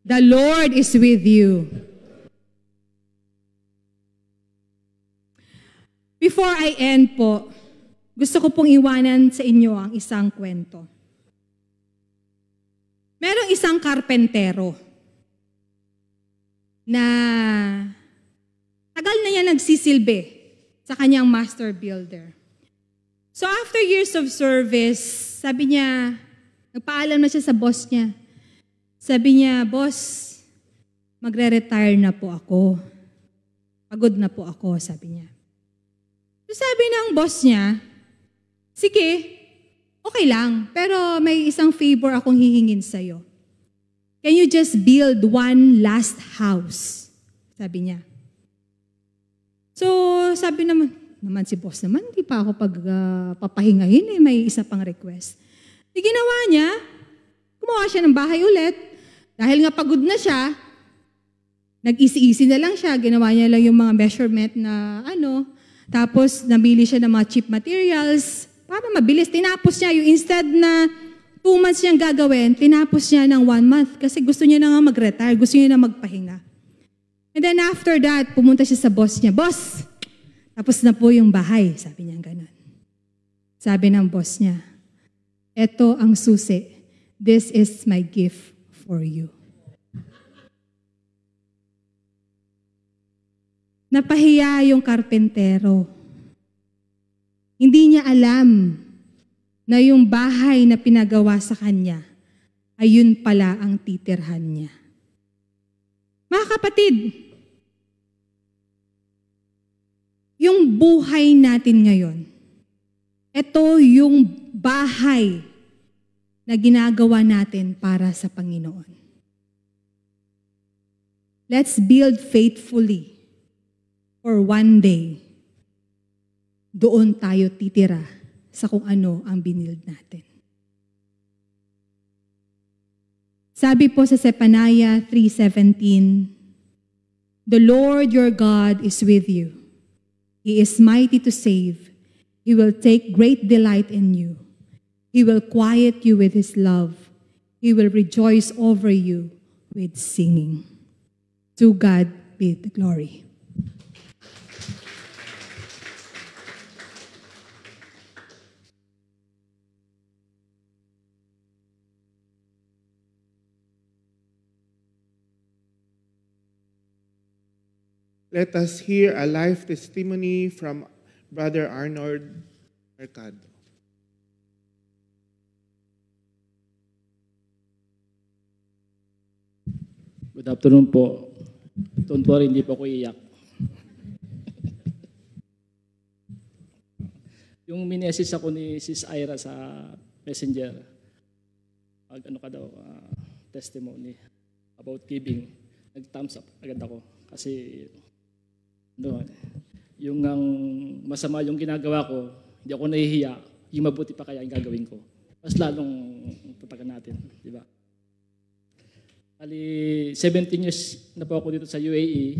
The Lord is with you. Before I end po, gusto ko pong iwanan sa inyo ang isang kwento. Merong isang karpentero na tagal na niya nagsisilbi sa kanyang master builder. So after years of service, sabi niya, nagpaalam na siya sa boss niya. Sabi niya, boss, magre-retire na po ako. Pagod na po ako, sabi niya. So sabi ng boss niya, sige, okay lang, pero may isang favor akong hihingin sa'yo. Can you just build one last house? Sabi niya. So sabi naman si boss naman, hindi pa ako papahingahin, may isa pang request. Di ginawa niya, gumawa siya ng bahay ulit. Dahil nga pagod na siya, nag-easy-easy na lang siya, ginawa niya lang yung mga measurement na tapos nabili siya ng mga cheap materials, para mabilis. Tinapos niya yung instead na 2 months niyang gagawin, tinapos niya ng 1 month kasi gusto niya na nga mag-retire, gusto niya na magpahinga. And then after that, pumunta siya sa boss niya, boss, tapos na po yung bahay, sabi niya gano'n. Sabi ng boss niya, eto ang susi, this is my gift for you. Napahiya yung karpentero. Hindi niya alam na yung bahay na pinagawa sa kanya ay yun pala ang titirhan niya. Mga kapatid, yung buhay natin ngayon, ito yung bahay na ginagawa natin para sa Panginoon. Let's build faithfully for one day doon tayo titira sa kung ano ang binild natin. Sabi po sa Zephaniah 3:17, the Lord your God is with you. He is mighty to save. He will take great delight in you. He will quiet you with His love. He will rejoice over you with singing. To God be the glory. Let us hear a life testimony from Brother Arnold Mercado. Good afternoon po. Don't worry, hindi po ako iiyak. Yung mini-assist ako ni Sis Ira sa Messenger, testimony about giving, nag-thumbs up agad ako. Kasi, yung masama yung ginagawa ko, hindi ako nahihiya, yung mabuti pa kaya yung gagawin ko. Mas lalong tatagan natin, di ba? Ali, 17 years na po ako dito sa UAE,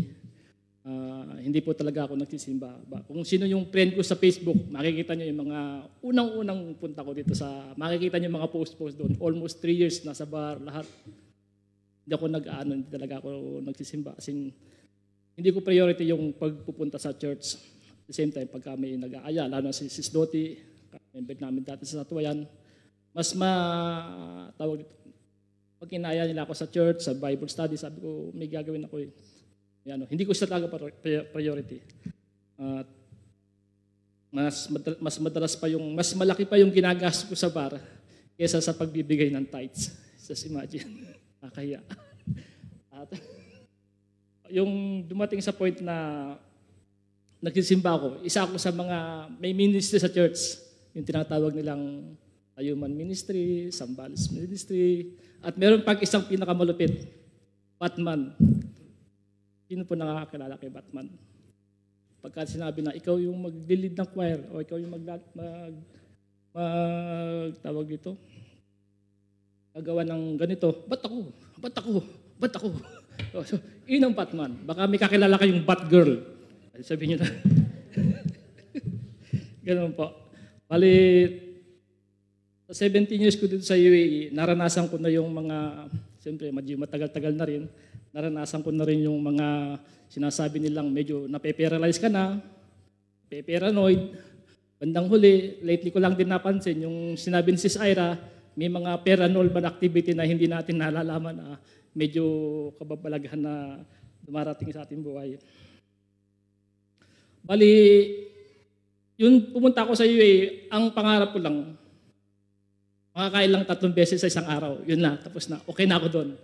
hindi po talaga ako nagsisimba. Kung sino yung friend ko sa Facebook, makikita nyo yung mga unang-unang punta ko dito makikita nyo yung mga post-post doon. Almost 3 years, nasa bar, lahat. Hindi ako hindi talaga ako nagsisimba. As in, hindi ko priority yung pagpupunta sa church. At the same time, pag kami nag-aaya, lalo na si Sis Doti, member namin dati sa Satuayan, mas tawag dito, pag inaya nila ako sa church, sa Bible study, sabi ko, may gagawin ako eh. Hindi ko siya talaga priority. Mas madalas pa mas malaki pa yung ginagastos ko sa bar kaysa sa pagbibigay ng tithes. Just imagine. Nakakahiya. At yung dumating sa point na nagsisimba ako, isa ako sa mga may ministry sa church, yung tinatawag nilang Human Ministry, Sambales Ministry, at meron pag isang pinakamalupit, Batman. Sino po nakakakilala kay Batman? Pagka sinabi na ikaw yung mag-lead ng choir o ikaw yung tawag dito, gagawa ng ganito, ba't ako? So, yun ang Batman. Baka may kakilala kayong Batgirl. Sabihin nyo na. Ganun po. Bali, sa 17 years ko dito sa UAE, naranasan ko na yung mga siyempre medyo matagal-tagal na rin. Naranasan ko na rin yung mga sinasabi nilang medyo nape-paralyze ka na, paranoid. Bandang huli, lately ko lang din napansin, yung sinabi ni Sis Ira, may mga paranormal activity na hindi natin nalalaman na medyo kababalaghan na dumarating sa ating buhay. Bali, yun pumunta ako sa UAE, ang pangarap ko lang, makakain lang 3 beses sa isang araw. Yun na, tapos na. Okay na ako doon.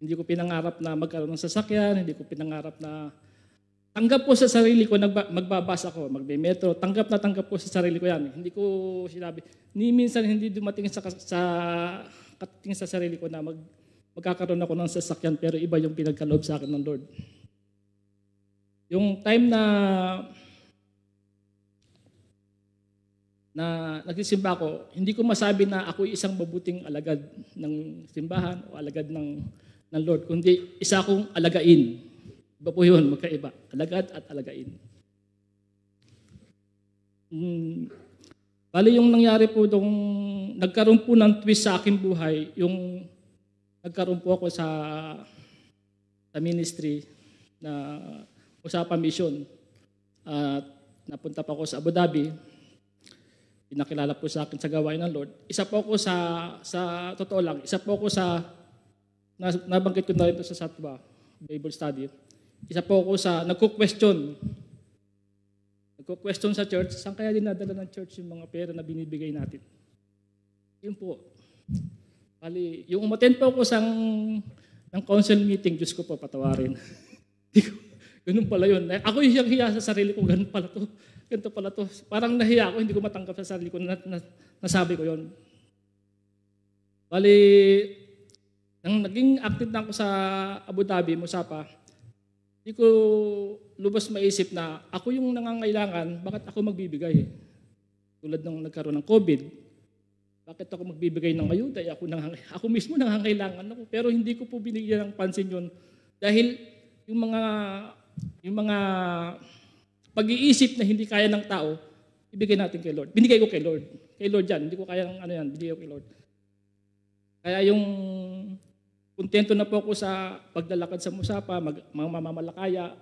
Hindi ko pinangarap na magkaroon ng sasakyan, hindi ko pinangarap na tanggap po sa sarili ko, magbabas ako, magbe-metro, tanggap po sa sarili ko yan. Hindi ko sinabi, ni minsan hindi dumating katating sa sarili ko na magkakaroon ako ng sasakyan, pero iba yung pinagkaloob sa akin ng Lord. Yung time na nagsisimba ako, hindi ko masabi na ako isang mabuting alagad ng simbahan o alagad ng Lord, kundi isa akong alagain. Iba po yun, magkaiba. Alagad at alagain. Bali yung nangyari po nagkaroon po ng twist sa aking buhay, yung nagkaroon po ako sa ministry na Usapa Mission. Napunta pa ako sa Abu Dhabi. Pinakilala po sa akin sa gawain ng Lord. Isa po ako sa totoo lang, isa po ako sa, nabanggit ko na rin sa Satwa, Bible Study. Isa po ako sa, nagko-question sa church, saan kaya dinadala ng church yung mga pera na binibigay natin? Yun po. Bali, yung umattend po ako ng council meeting, Diyos ko po, patawarin. Ganun pala yun. Ako yung hiya sa sarili ko, ganun pala to. Ganito pala to. Parang nahiya ako, hindi ko matanggap sa sarili ko na nasabi ko yon. Bali, nang naging active na ako sa Abu Dhabi, Musapa, hindi ko lubos maisip na ako yung nangangailangan, bakit ako magbibigay? Tulad nung nagkaroon ng COVID, bakit ako magbibigay ng ayuda? Ako mismo nangangailangan ako, pero hindi ko po binigyan ng pansin yun dahil yung mga pag-iisip na hindi kaya ng tao, ibigay natin kay Lord. Binigay ko kay Lord. Kay Lord yan. Hindi ko kaya ng binigay ko kay Lord. Kaya yung kontento na po ako sa paglalakad sa Musapa, mamamalakaya,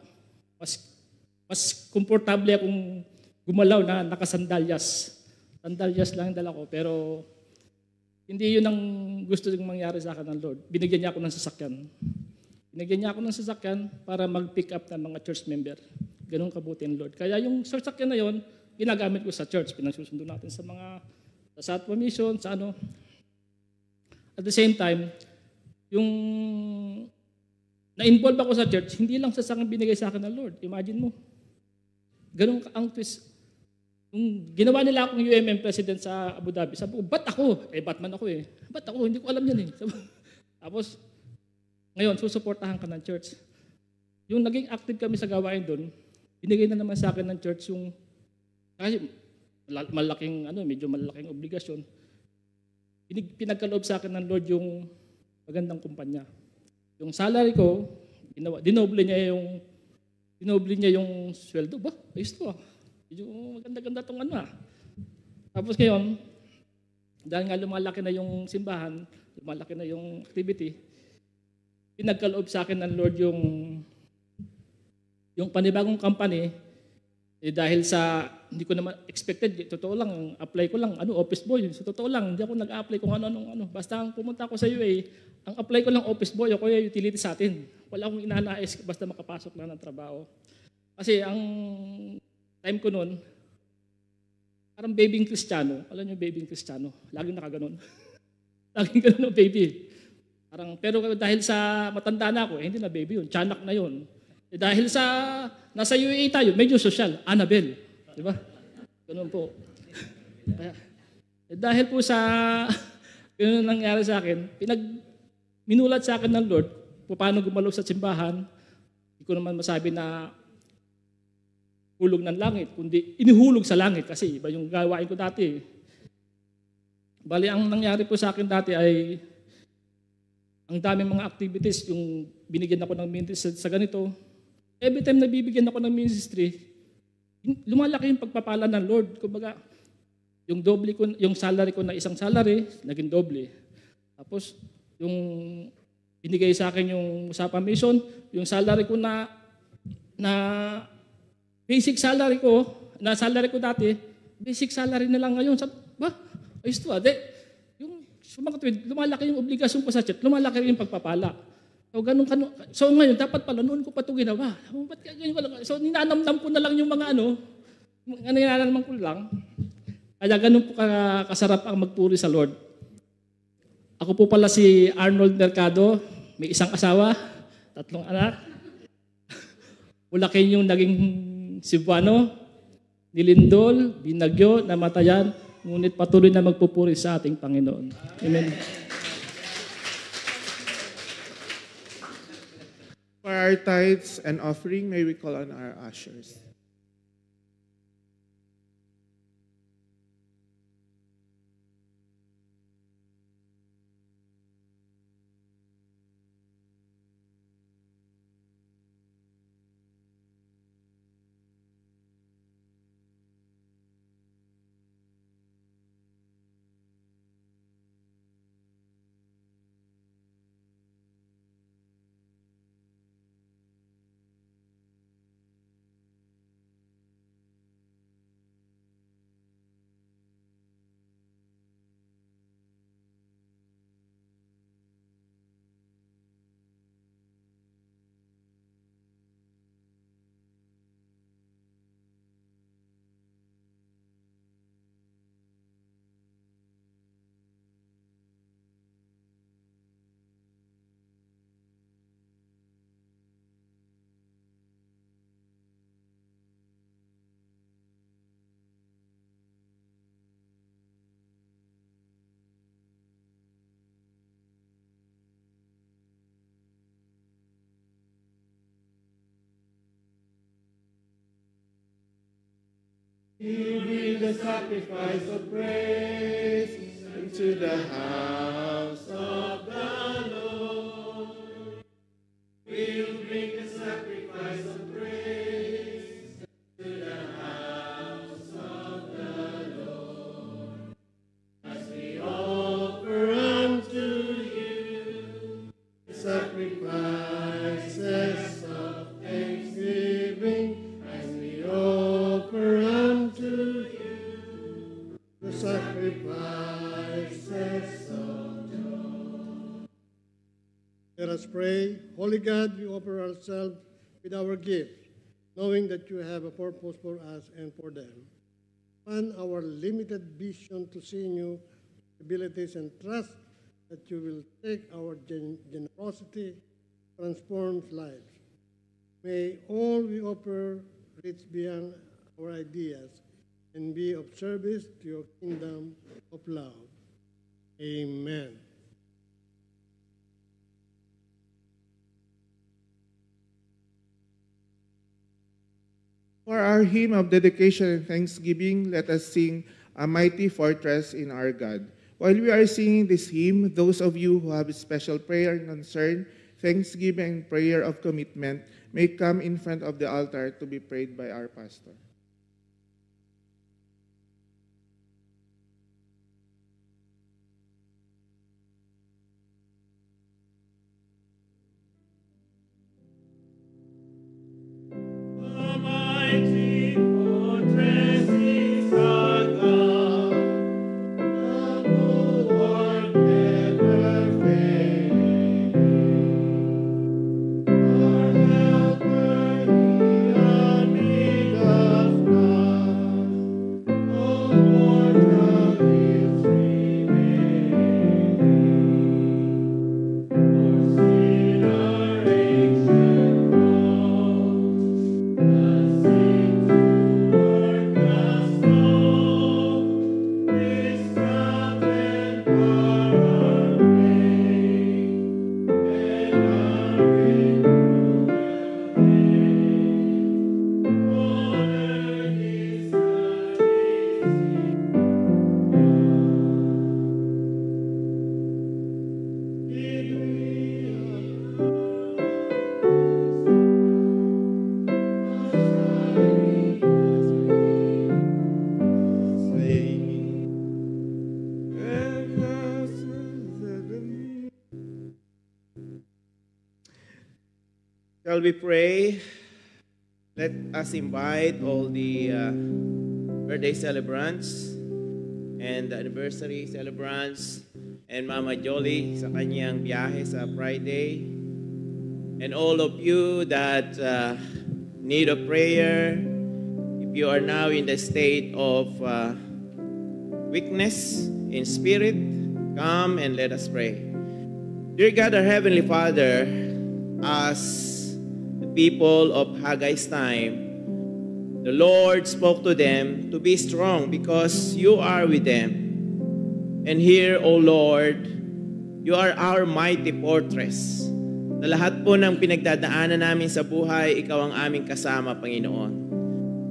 mas komportable akong gumalaw na nakasandalyas. Sandalyas lang yung dala ko, pero hindi yun ang gusto yung mangyari sa akin ng Lord. Binigyan niya ako ng sasakyan. Binigyan niya ako ng sasakyan para mag-pick up ng mga church member. Ganun kabuti ng Lord. Kaya yung sasakyan na yon, ginagamit ko sa church. Pinagsusundo natin sa Satwa Mission, sa ano. At the same time, yung na-involve ako sa church, hindi lang sasakyan binigay sa akin ng Lord. Imagine mo. Ganun ang twist. Yung ginawa nila akong UMM president sa Abu Dhabi, sabi ko, ba't ako? Batman ako eh. Ba't ako? Hindi ko alam yan eh. Tapos, ngayon, susuportahan ka ng church. Yung naging active kami sa gawain doon, binigay na naman sa akin ng church yung, kasi medyo malaking obligasyon. Pinagkaloob sa akin ng Lord yung magandang kumpanya. Yung salary ko, dinoble niya yung sweldo. Ba, ayos to ah. Medyo maganda-ganda itong ano ah. Tapos ngayon, dahil nga lumalaki na yung simbahan, lumalaki na yung activity, pinagkaloob sa akin ng Lord yung panibagong company, dahil sa, hindi ko naman expected, totoo lang, apply ko lang, office boy. So totoo lang, hindi ako nag-apply kung ano. Basta pumunta ako sa UAE, ang apply ko lang office boy, o kaya utility sa atin. Wala akong inanais, basta makapasok na ng trabaho. Kasi ang time ko noon, parang babying Kristiyano. Alam niyo, babying Kristiyano. Laging nakaganon. Laging ganon, baby. Pero dahil sa matanda na ako, hindi na baby yun, tiyanak na yun. Dahil sa nasa UAE tayo, medyo social, Annabelle. Di ba? Ganun po. Dahil po sa ganun nangyari sa akin, minulat sa akin ng Lord, paano gumalaw sa simbahan, hindi ko naman masabi na hulog ng langit, kundi inuhulog sa langit kasi iba yung gawain ko dati. Bali, ang nangyari po sa akin dati ay ang daming mga activities, yung binigyan ako ng ministry sa ganito. Every time na bibigyan ako ng ministry, lumalaki yung pagpapala ng Lord. Kumbaga, yung salary ko na isang salary, naging doble. Tapos, yung binigay sa akin yung Usapa Mission, yung salary ko na basic salary ko, dati, basic salary na lang ngayon. Sabi, ba, ayos to yung sumakatwid, lumalaki yung obligasyon ko sa church, lumalaki rin yung pagpapala. So ngayon, dapat pala, noon ko pa ito ginawa. Ba't ganyan ko lang? So ninanamnam ko na lang yung mga ninanamnam ko lang. Kaya ganun po kasarap ang magpuri sa Lord. Ako po pala si Arnold Mercado, may isang asawa, 3 anak. Bulacan yung naging Cebuano, nilindol, binagyo, namatayan, ngunit patuloy na magpupuri sa ating Panginoon. Amen. For our tithes and offering, may we call on our ushers. You bring the sacrifice of praise into the house of the Lord. We'll bring the sacrifice of praise to the house of the Lord. As we offer unto you sacrifices of thanksgiving, as we offer unto you the sacrifices of joy. Let us pray. Holy God, we offer ourselves with our gift, knowing that you have a purpose for us and for them. Expand our limited vision to see new abilities and trust that you will take our generosity, transform lives. May all we offer reach beyond our ideas and be of service to your kingdom of love. Amen. For our hymn of dedication and thanksgiving, let us sing A Mighty Fortress in Our God. While we are singing this hymn, those of you who have special prayer and concern, thanksgiving and prayer of commitment may come in front of the altar to be prayed by our pastor. God. we pray, let us invite all the birthday celebrants and the anniversary celebrants and Mama Jolie sa kanyang biyahe sa Friday. And all of you that need a prayer, if you are now in the state of weakness in spirit, come and let us pray. Dear God, our Heavenly Father, as the people of Haggai's time, the Lord spoke to them to be strong because you are with them. And here, O Lord, you are our mighty fortress. Sa lahat po ng pinagdadaanan namin sa buhay, ikaw ang aming kasama, Panginoon.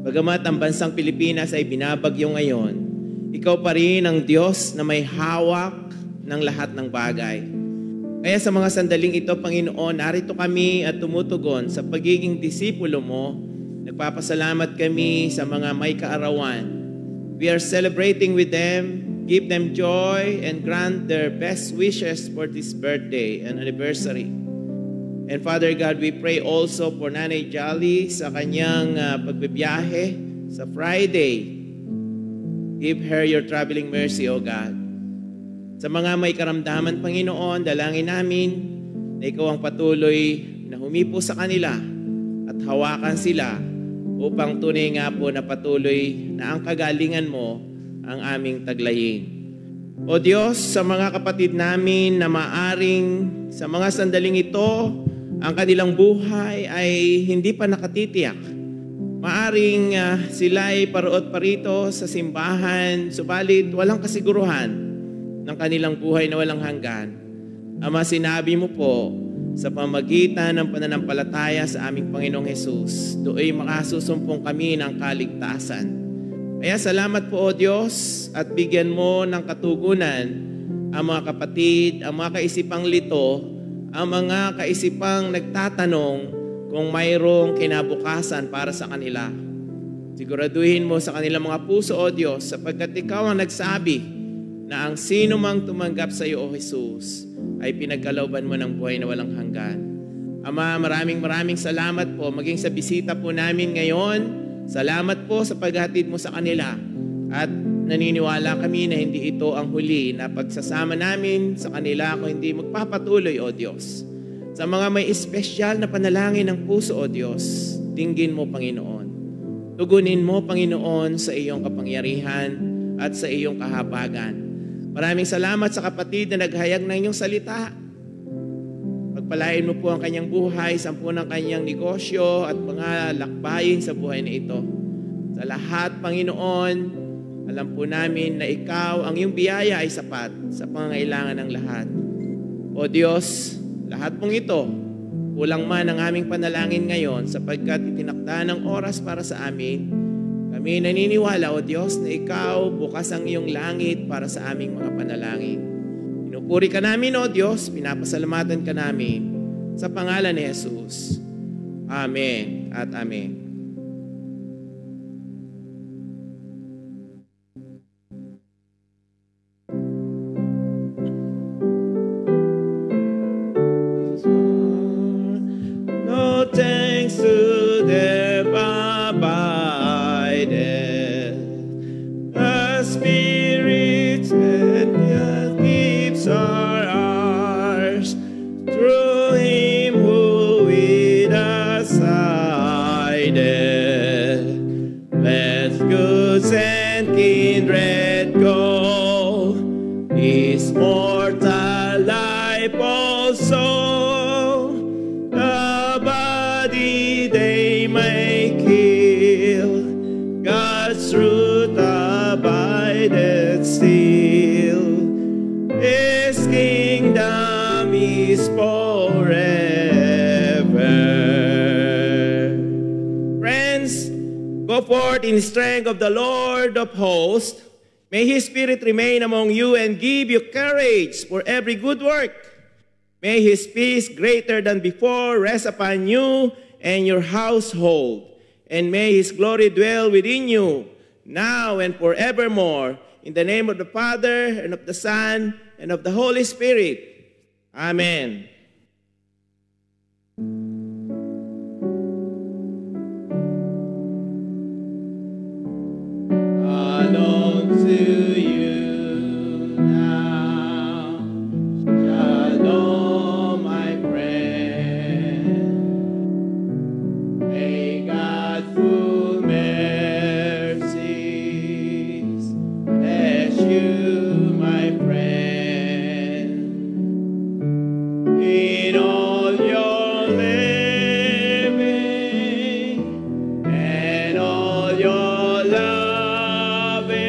Bagamat ang bansang Pilipinas ay binabagyo ngayon, ikaw pa rin ang Diyos na may hawak ng lahat ng bagay. Kaya sa mga sandaling ito, Panginoon, narito kami at tumutugon sa pagiging disipulo mo. Nagpapasalamat kami sa mga may kaarawan. We are celebrating with them. Give them joy and grant their best wishes for this birthday and anniversary. And Father God, we pray also for Nanay Jolly sa kanyang pagbibiyahe sa Friday. Give her your traveling mercy, O God. Sa mga may karamdaman, Panginoon, dalangin namin na ikaw ang patuloy na humipo sa kanila at hawakan sila upang tunay nga po na patuloy na ang kagalingan mo ang aming taglayin. O Diyos, sa mga kapatid namin na maaring sa mga sandaling ito, ang kanilang buhay ay hindi pa nakatitiyak. Maaring sila ay paroot parito sa simbahan, subalit walang kasiguruhan ng kanilang buhay na walang hanggan. Ama, sinabi mo po sa pamagitan ng pananampalataya sa aming Panginoong Hesus, do'y makasusumpong kami ng kaligtasan. Kaya salamat po, O Diyos, at bigyan mo ng katugunan ang mga kapatid, ang mga kaisipang lito, ang mga kaisipang nagtatanong kung mayroong kinabukasan para sa kanila. Siguraduhin mo sa kanilang mga puso, O Diyos, sapagkat ikaw ang nagsabi na ang sino mang tumanggap sa iyo, O Jesus, ay pinagkalooban mo ng buhay na walang hanggan. Ama, maraming salamat po maging sa bisita po namin ngayon. Salamat po sa paghatid mo sa kanila. At naniniwala kami na hindi ito ang huli na pagsasama namin sa kanila kung hindi magpapatuloy, O Diyos. Sa mga may espesyal na panalangin ng puso, O Diyos, dinggin mo, Panginoon. Tugunin mo, Panginoon, sa iyong kapangyarihan at sa iyong kahabagan. Maraming salamat sa kapatid na naghayag ng iyong salita. Pagpalain mo po ang kanyang buhay, sampu ng kanyang negosyo at mga lakbayin sa buhay na ito. Sa lahat, Panginoon, alam po namin na ikaw, ang iyong biyaya ay sapat sa pangangailangan ng lahat. O Diyos, lahat pong ito, kulang man ang aming panalangin ngayon sapagkat itinakda ng oras para sa amin. Kami naniniwala, O Diyos, na ikaw bukas ang iyong langit para sa aming mga panalangin. Pinupuri ka namin, O Diyos, pinapasalamatan ka namin sa pangalan ni Jesus. Amen at amen. No thanks to them abideth, the Spirit that keeps our hearts through Him who with us hideth. Let goods and kindred go, His mortal life also. They may kill, God's truth abideth still. His kingdom is forever. Friends, go forth in the strength of the Lord of hosts. May His Spirit remain among you and give you courage for every good work. May His peace greater than before rest upon you and your household, and may His glory dwell within you, now and forevermore, in the name of the Father, and of the Son, and of the Holy Spirit. Amen. May God's full mercies bless you, my friend, in all your living and all your loving.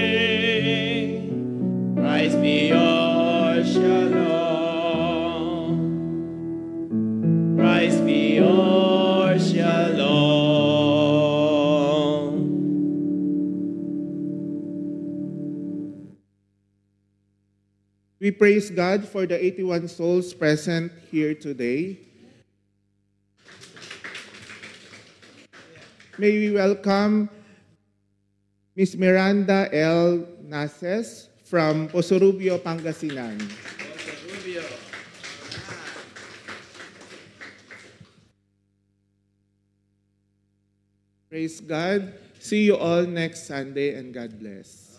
Christ be your shalom. Christ be your shalom. We praise God for the 81 souls present here today. May we welcome Ms. Miranda L. Nases from Posorubio, Pangasinan. Praise God. See you all next Sunday and God bless.